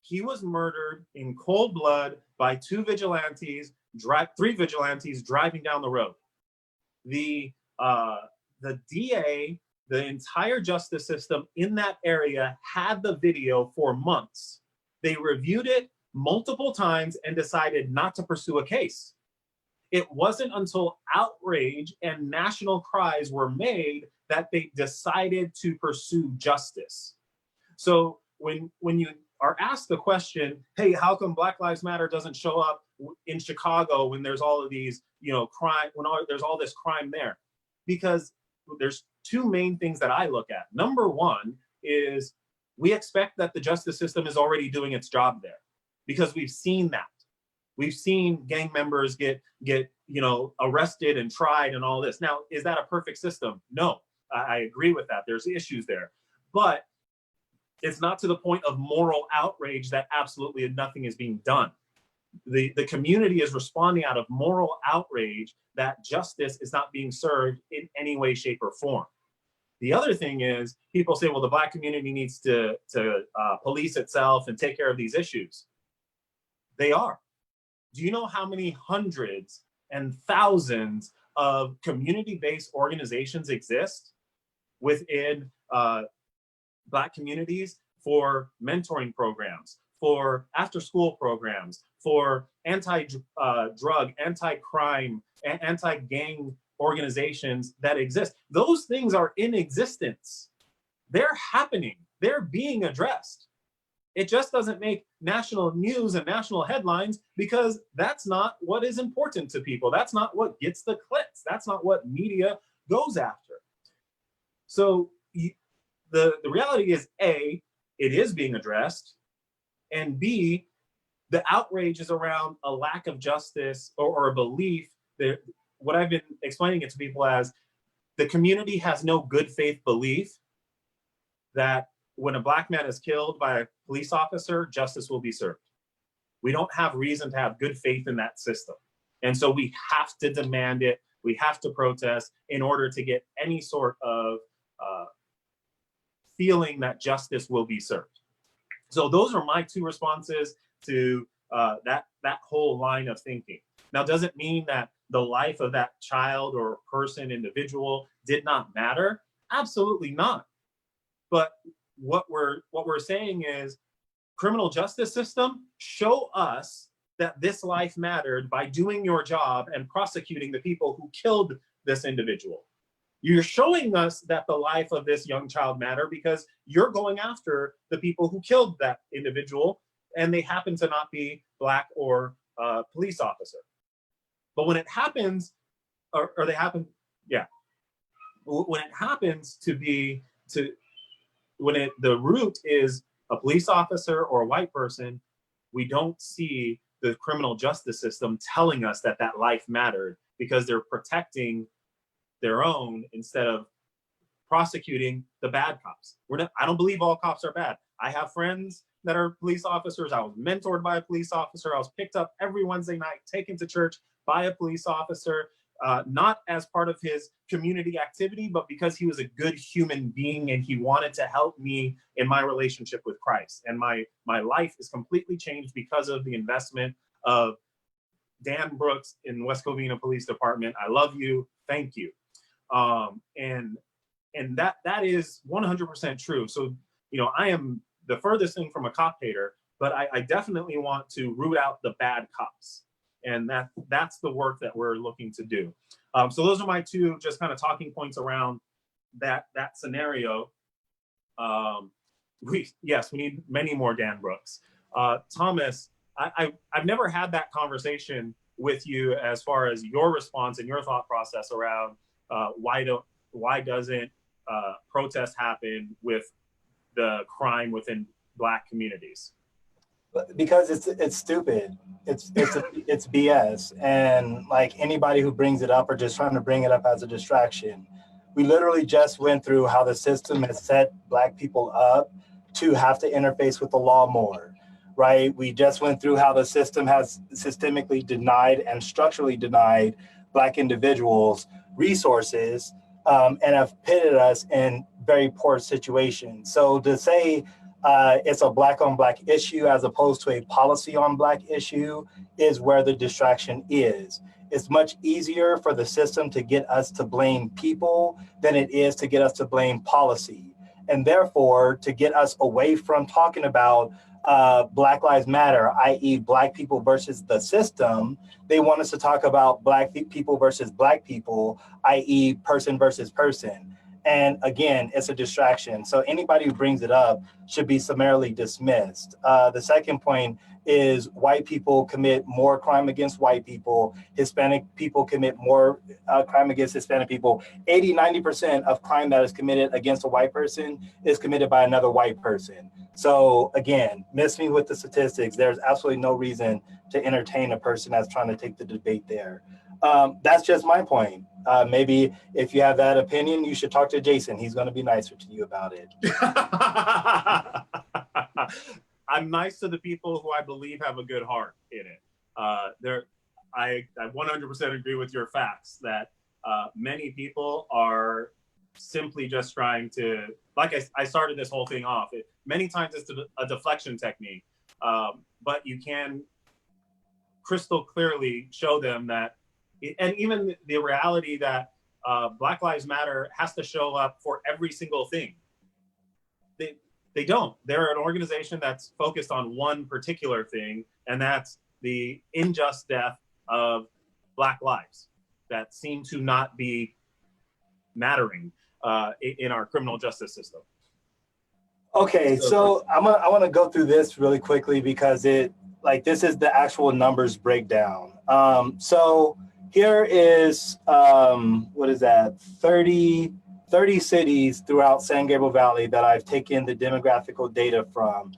He was murdered in cold blood by three vigilantes driving down the road. The DA, the entire justice system in that area had the video for months. They reviewed it multiple times and decided not to pursue a case. It wasn't until outrage and national cries were made that they decided to pursue justice. So when you are asked the question, hey, how come Black Lives Matter doesn't show up in Chicago when there's all of these, crime, there's all this crime there? Because there's two main things that I look at. Number one is we expect that the justice system is already doing its job there, because we've seen that. We've seen gang members get arrested and tried and all this. Now, is that a perfect system? No, I agree with that. There's issues there, but it's not to the point of moral outrage that absolutely nothing is being done. The community is responding out of moral outrage that justice is not being served in any way, shape, or form. The other thing is people say, well, the Black community needs to police itself and take care of these issues. They are. Do you know how many hundreds and thousands of community-based organizations exist within Black communities for mentoring programs, for after-school programs, for anti-drug, anti-crime, anti-gang organizations that exist? Those things are in existence. They're happening. They're being addressed. It just doesn't make national news and national headlines because that's not what is important to people. That's not what gets the clicks. That's not what media goes after. So the reality is, A, it is being addressed. And B, the outrage is around a lack of justice or a belief that what I've been explaining it to people as the community has no good faith belief that when a Black man is killed by a police officer, justice will be served. We don't have reason to have good faith in that system. And so we have to demand it. We have to protest in order to get any sort of feeling that justice will be served. So those are my two responses to that whole line of thinking. Now, does it mean that the life of that child or person, individual did not matter? Absolutely not. But what we're saying is, criminal justice system, show us that this life mattered by doing your job and prosecuting the people who killed this individual. You're showing us that the life of this young child mattered because you're going after the people who killed that individual, and they happen to not be Black or police officer. But when it happens, or they happen, yeah. When it happens when the root is a police officer or a white person, we don't see the criminal justice system telling us that that life mattered because they're protecting their own instead of prosecuting the bad cops. I don't believe all cops are bad. I have friends that are police officers. I was mentored by a police officer. I was picked up every Wednesday night, taken to church by a police officer, not as part of his community activity, but because he was a good human being and he wanted to help me in my relationship with Christ. And my life is completely changed because of the investment of Dan Brooks in West Covina Police Department. I love you. Thank you. And that is 100% true. So, I am the furthest thing from a cop hater, but I definitely want to root out the bad cops. And that's the work that we're looking to do. So those are my two just kind of talking points around that scenario. We need many more Dan Brooks. Thomas, I've never had that conversation with you as far as your response and your thought process around why doesn't protest happen with the crime within Black communities? Because it's stupid. It's BS. And like anybody who brings it up or just trying to bring it up as a distraction, we literally just went through how the system has set Black people up to have to interface with the law more, right? We just went through how the system has systemically denied and structurally denied Black individuals resources and have pitted us in very poor situations. So to say it's a Black on Black issue as opposed to a policy on Black issue is where the distraction is. It's much easier for the system to get us to blame people than it is to get us to blame policy. And therefore, to get us away from talking about Black Lives Matter, i.e. Black people versus the system, they want us to talk about Black people versus Black people, i.e. person versus person. And again, it's a distraction. So anybody who brings it up should be summarily dismissed. The second point is white people commit more crime against white people. Hispanic people commit more crime against Hispanic people. 80-90% of crime that is committed against a white person is committed by another white person. So again, miss me with the statistics. There's absolutely no reason to entertain a person that's trying to take the debate there. That's just my point. Maybe if you have that opinion, you should talk to Jason. He's going to be nicer to you about it. I'm nice to the people who I believe have a good heart in it. I 100% agree with your facts that many people are simply just trying to, like I started this whole thing off. Many times it's a deflection technique, but you can crystal clearly show them that, and even the reality that Black Lives Matter has to show up for every single thing. They don't. They're an organization that's focused on one particular thing, and that's the unjust death of Black lives that seem to not be mattering in our criminal justice system. Okay, so I want to go through this really quickly because this is the actual numbers breakdown. So here is, 30 cities throughout San Gabriel Valley that I've taken the demographical data from.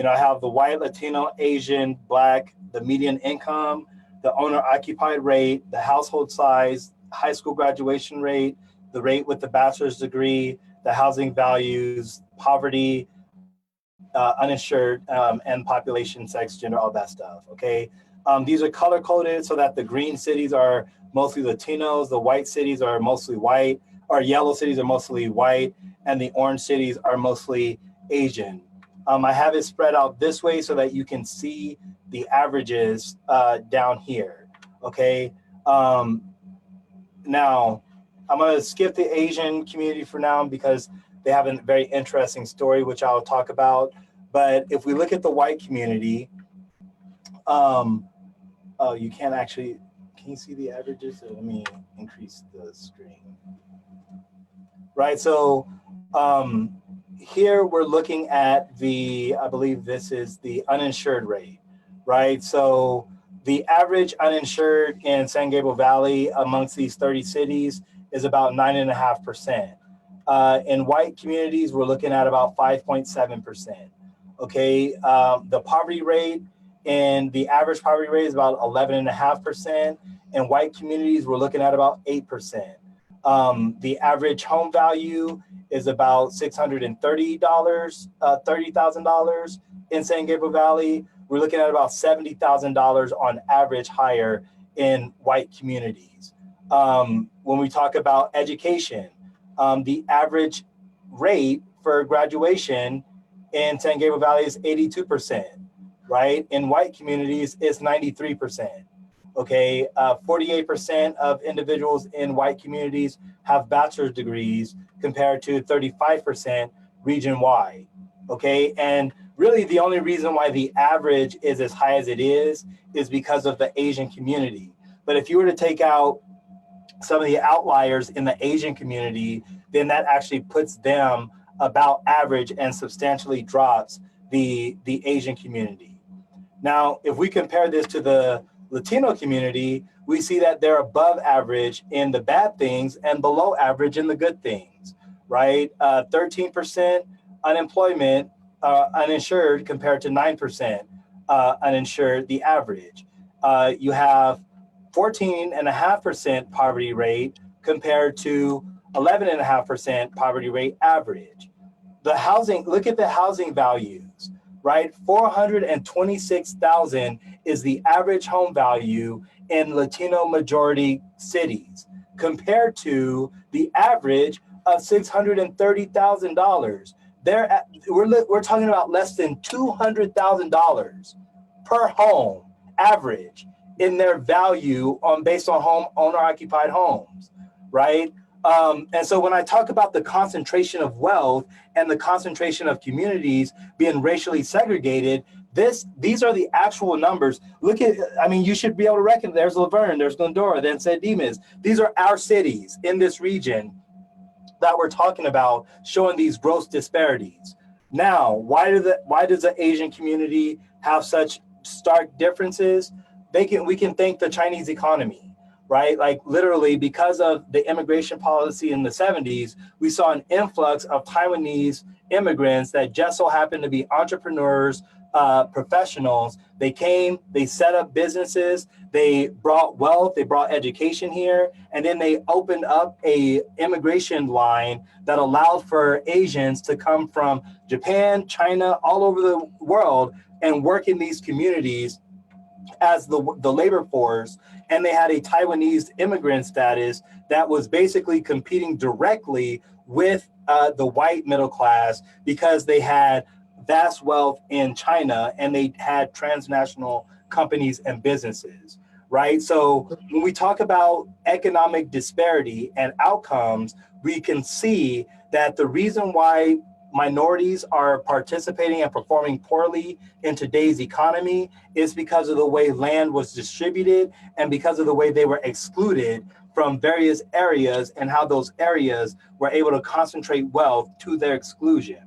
I have the white, Latino, Asian, Black, the median income, the owner-occupied rate, the household size, high school graduation rate, the rate with the bachelor's degree, the housing values, poverty, uninsured, and population, sex, gender, all that stuff, okay? These are color-coded so that the green cities are mostly Latinos, the white cities are mostly white, or yellow cities are mostly white, and the orange cities are mostly Asian. I have it spread out this way so that you can see the averages down here, okay? Now, I'm gonna skip the Asian community for now because they have a very interesting story, which I'll talk about. But if we look at the white community, oh, you can't actually, can you see the averages? Let me increase the screen. Right, so here we're looking at the, I believe this is the uninsured rate, right? So the average uninsured in San Gabriel Valley amongst these 30 cities is about 9.5%. In white communities, we're looking at about 5.7%. Okay, the poverty rate and the average poverty rate is about 11.5%. In white communities, we're looking at about 8%. The average home value is about $30,000 in San Gabriel Valley. We're looking at about $70,000 on average higher in white communities. When we talk about education, the average rate for graduation in San Gabriel Valley is 82%, right? In white communities, it's 93%. Okay, 48% of individuals in white communities have bachelor's degrees compared to 35% region-wide, okay? And really the only reason why the average is as high as it is because of the Asian community. But if you were to take out some of the outliers in the Asian community, then that actually puts them about average and substantially drops the Asian community. Now, if we compare this to the Latino community, we see that they're above average in the bad things and below average in the good things, right? 13% unemployment, uninsured compared to 9% uninsured, the average. You have 14.5% poverty rate compared to 11.5% poverty rate average. The housing, look at the housing values, right? 426,000 is the average home value in Latino majority cities compared to the average of $630,000. We're talking about less than $200,000 per home average in their value based on owner occupied homes, right? And so when I talk about the concentration of wealth and the concentration of communities being racially segregated, these are the actual numbers. Look at, I mean, you should be able to reckon. There's Laverne, there's Glendora, then San Dimas. These are our cities in this region that we're talking about, showing these gross disparities. Now, why does the Asian community have such stark differences? We can thank the Chinese economy, right? Like literally because of the immigration policy in the 70s, we saw an influx of Taiwanese immigrants that just so happened to be entrepreneurs, professionals. They came, they set up businesses, they brought wealth, they brought education here, and then they opened up a immigration line that allowed for Asians to come from Japan, China, all over the world and work in these communities as the labor force. And they had a Taiwanese immigrant status that was basically competing directly with the white middle class because they had vast wealth in China and they had transnational companies and businesses, right? So when we talk about economic disparity and outcomes, we can see that the reason why minorities are participating and performing poorly in today's economy is because of the way land was distributed and because of the way they were excluded from various areas and how those areas were able to concentrate wealth to their exclusion.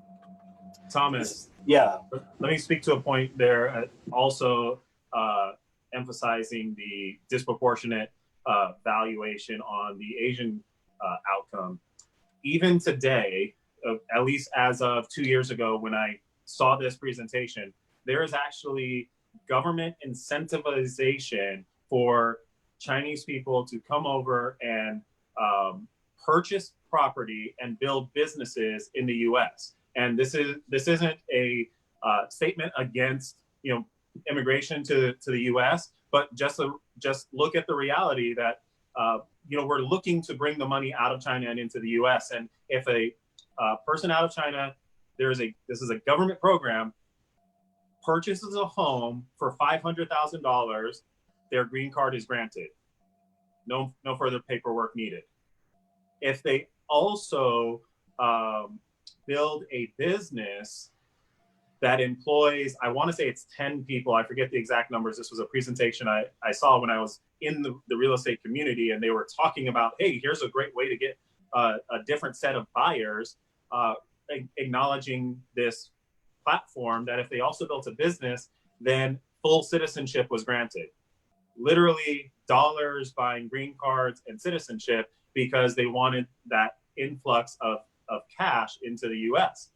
Thomas, yeah. Let me speak to a point there, also emphasizing the disproportionate valuation on the Asian outcome. Even today, at least as of 2 years ago when I saw this presentation, there is actually government incentivization for Chinese people to come over and purchase property and build businesses in the U.S. And this isn't a statement against immigration to the U.S., but just look at the reality that we're looking to bring the money out of China and into the U.S. And if a person out of China, this is a government program, purchases a home for $500,000, their green card is granted. No further paperwork needed. If they also build a business that employs, I want to say it's 10 people. I forget the exact numbers. This was a presentation I saw when I was in the real estate community, and they were talking about, hey, here's a great way to get a different set of buyers, acknowledging this platform that if they also built a business, then full citizenship was granted. Literally dollars buying green cards and citizenship because they wanted that influx of cash into the US.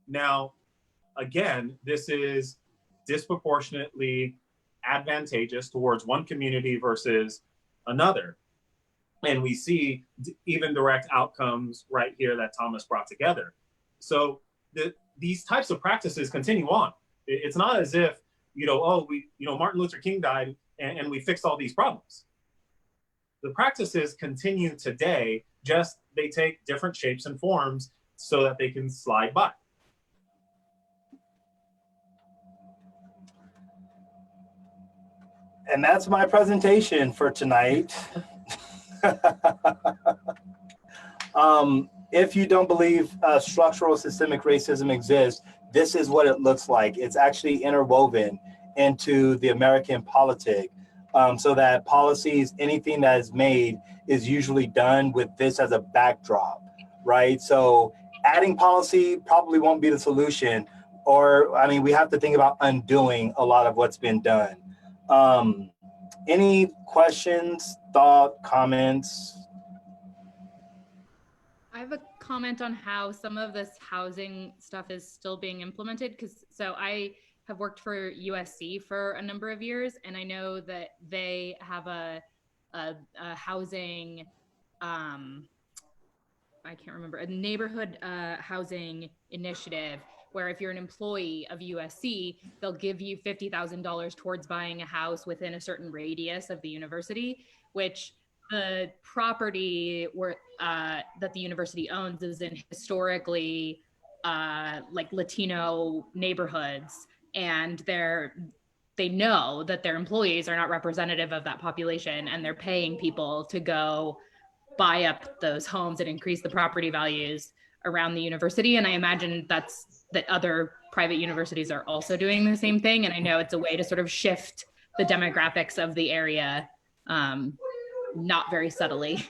Now, again, this is disproportionately advantageous towards one community versus another. And we see even direct outcomes right here that Thomas brought together. So these types of practices continue on. It's not as if, Martin Luther King died and we fixed all these problems. The practices continue today, just they take different shapes and forms so that they can slide by. And that's my presentation for tonight. If you don't believe structural systemic racism exists, this is what it looks like. It's actually interwoven into the American politic, so that policies, anything that is made is usually done with this as a backdrop, right? So adding policy probably won't be the solution, we have to think about undoing a lot of what's been done. Any questions, thought, comments? I have a comment on how some of this housing stuff is still being implemented. So I have worked for USC for a number of years, and I know that they have a housing, I can't remember, a neighborhood housing initiative where if you're an employee of USC, they'll give you $50,000 towards buying a house within a certain radius of the university, which the property that the university owns is in historically like Latino neighborhoods, and they know that their employees are not representative of that population, and they're paying people to go buy up those homes and increase the property values around the university. And I imagine that other private universities are also doing the same thing. And I know it's a way to sort of shift the demographics of the area, not very subtly.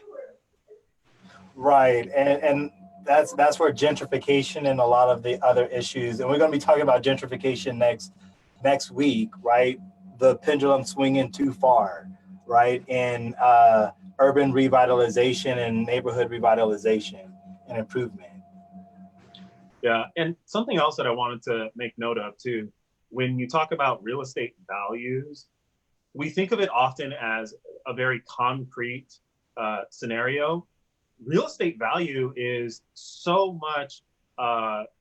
Right, and that's where gentrification and a lot of the other issues, and we're going to be talking about gentrification next week, right? The pendulum swinging too far, right? And urban revitalization and neighborhood revitalization and improvement. Yeah, and something else that I wanted to make note of too, when you talk about real estate values, we think of it often as a very concrete scenario. Real estate value is so much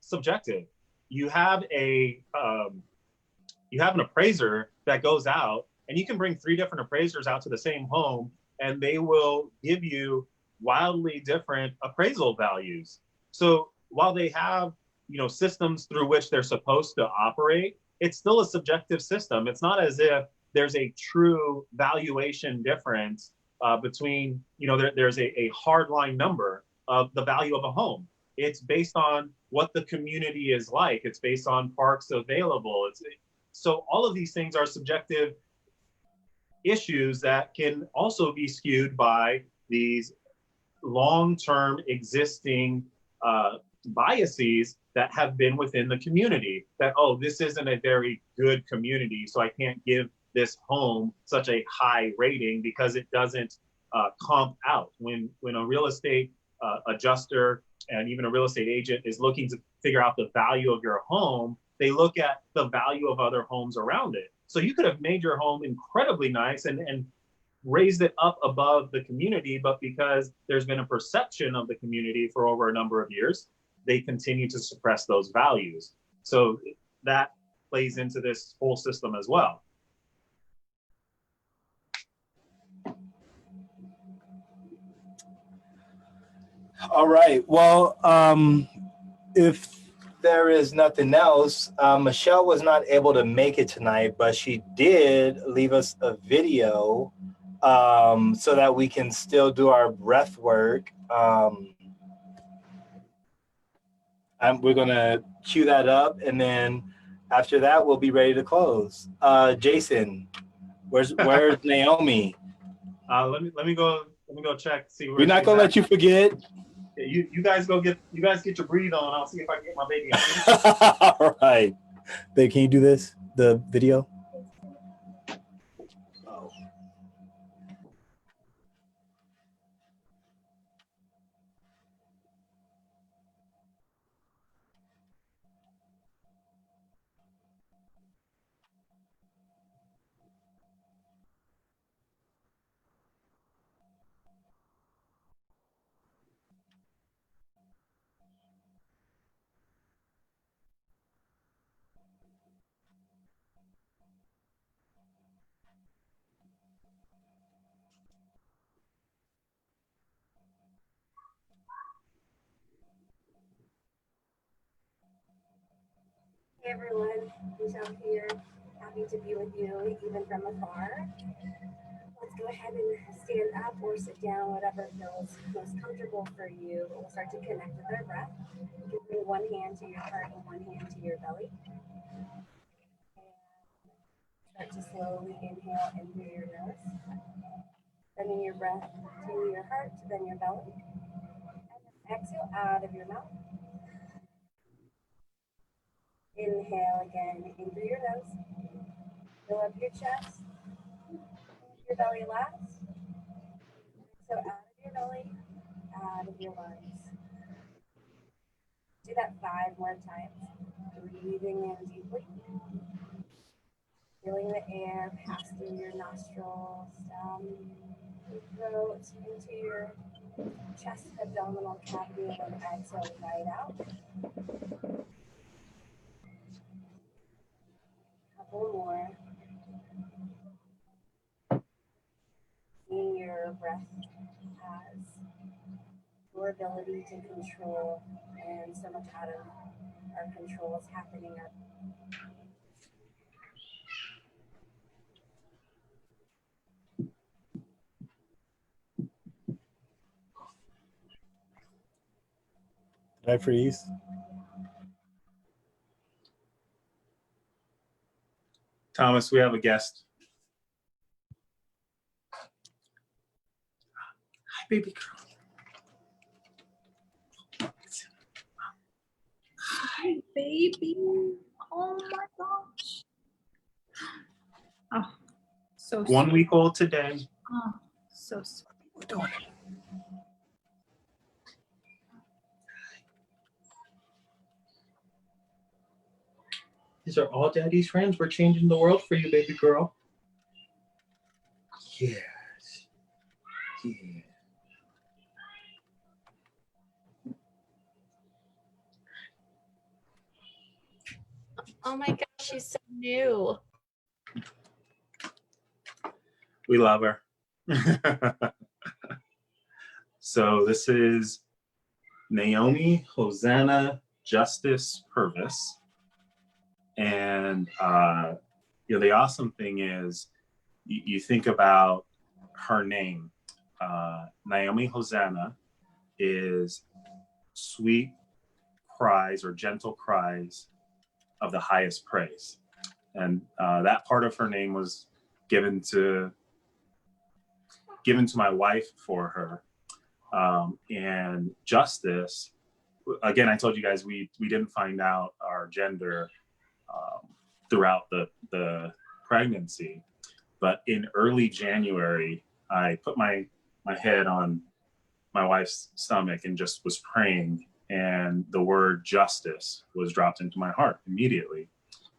subjective. You have an appraiser that goes out, and you can bring 3 different appraisers out to the same home, and they will give you wildly different appraisal values. So while they have, systems through which they're supposed to operate, it's still a subjective system. It's not as if there's a true valuation difference between, there's a hard line number of the value of a home. It's based on what the community is like. It's based on parks available. So all of these things are subjective issues that can also be skewed by these long-term existing biases that have been within the community, that, this isn't a very good community, so I can't give this home such a high rating because it doesn't comp out. When a real estate adjuster and even a real estate agent is looking figure out the value of your home, they look at the value of other homes around it. So you could have made your home incredibly nice and raised it up above the community, but because there's been a perception of the community for over a number of years, they continue to suppress those values. So that plays into this whole system as well. All right. Well, if there is nothing else, Michelle was not able to make it tonight, but she did leave us a video so that we can still do our breath work. And we're going to cue that up, and then after that, we'll be ready to close. Jason, where's Naomi? Let me go check. See where we're not going to let you forget. You guys get your breathe on. I'll see if I can get my baby on. All right. Babe, can you do this? The video? Oh. Hey everyone, Michelle here. Happy to be with you even from afar. Let's go ahead and stand up or sit down, whatever feels most comfortable for you. We'll start to connect with our breath. You can bring one hand to your heart and one hand to your belly. And start to slowly inhale in through your nose. Sending your breath to your heart, then your belly. And then exhale out of your mouth. Inhale again in through your nose. Fill up your chest. Your belly last. So out of your belly, out of your lungs. Do that 5 more times. Breathing in deeply. Feeling the air pass through your nostrils, down your throat, into your chest, abdominal cavity, and then exhale right out. Couple more. Seeing your breath as your ability to control, and so much out of our control is happening. Did I freeze? Thomas, we have a guest. Hi, baby girl. Hi, baby. Oh my gosh. Oh, so 1 week old today. Oh, so sweet. We're doing it. These are all daddy's friends. We're changing the world for you, baby girl. Yes. Yeah. Oh my gosh, she's so new. We love her. So this is Naomi Hosanna Justice Purvis. And the awesome thing is you think about her name. Naomi Hosanna is sweet cries or gentle cries of the highest praise. And that part of her name was given to my wife for her. And Justice, again, I told you guys we didn't find out our gender throughout the pregnancy, but in early January, I put my head on my wife's stomach and just was praying. and the word justice was dropped into my heart immediately.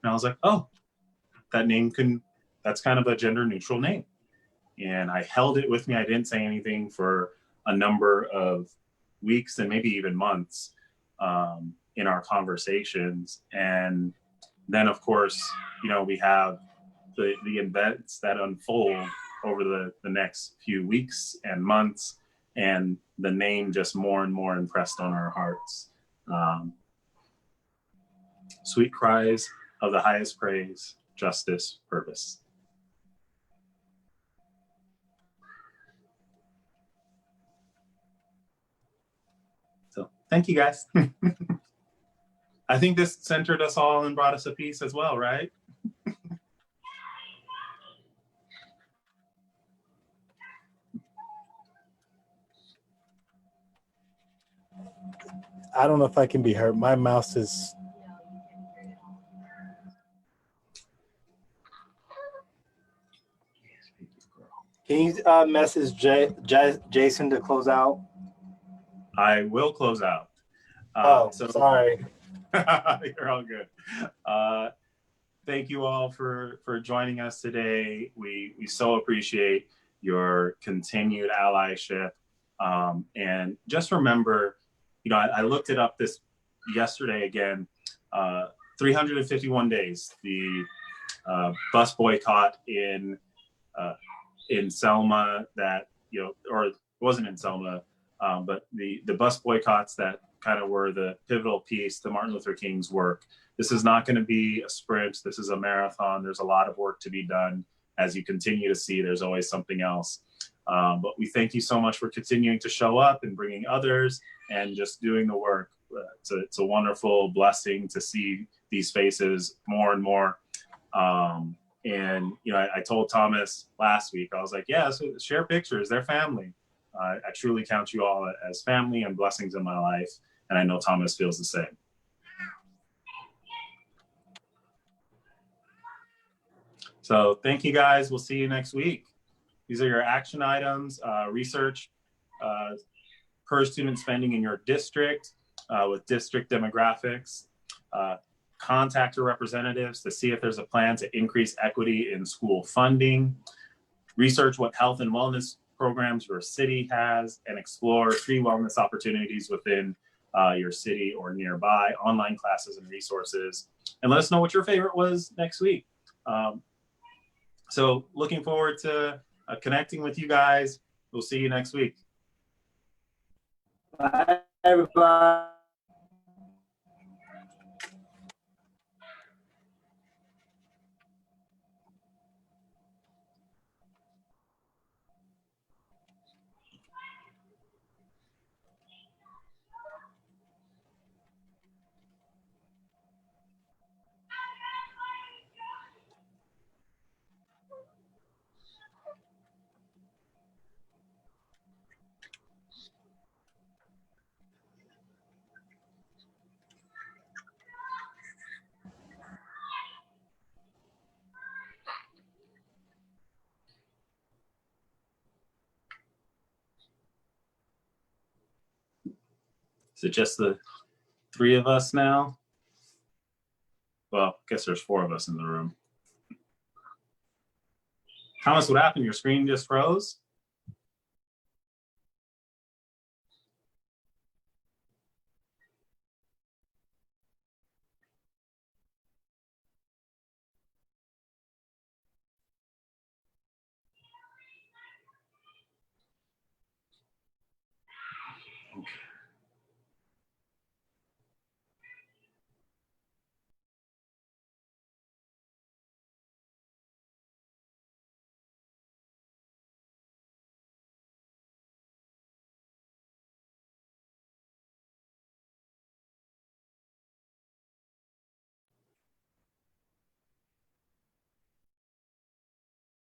And I was like, oh, that's kind of a gender neutral name. And I held it with me. I didn't say anything for a number of weeks and maybe even months in our conversations. And then, of course, we have the events that unfold over the next few weeks and months, and the name just more and more impressed on our hearts. Sweet cries of the highest praise, justice, purpose. So thank you, guys. I think this centered us all and brought us a peace as well, right? I don't know if I can be heard. My mouse is. Can you message Jason to close out? I will close out. Sorry. You're all good. Thank you all for joining us today. We so appreciate your continued allyship. And just remember, I looked it up this yesterday again, 351 days, the bus boycott in Selma that, or it wasn't in Selma, but the bus boycotts that kind of were the pivotal piece to Martin Luther King's work. This is not going to be a sprint. This is a marathon. There's a lot of work to be done. As you continue to see, there's always something else. But we thank you so much for continuing to show up and bringing others and just doing the work. It's a wonderful blessing to see these faces more and more. And, I told Thomas last week, I was like, yeah, so share pictures, they're family. I truly count you all as family and blessings in my life. And I know Thomas feels the same. So thank you, guys. We'll see you next week. These are your action items. Research per student spending in your district with district demographics. Contact your representatives to see if there's a plan to increase equity in school funding. Research what health and wellness programs your city has, and explore free wellness opportunities within your city or nearby, online classes and resources. And let us know what your favorite was next week. So looking forward to connecting with you guys. We'll see you next week. Bye, everybody. Is it just the three of us now? Well, I guess there's four of us in the room. Thomas, what happened? Your screen just froze?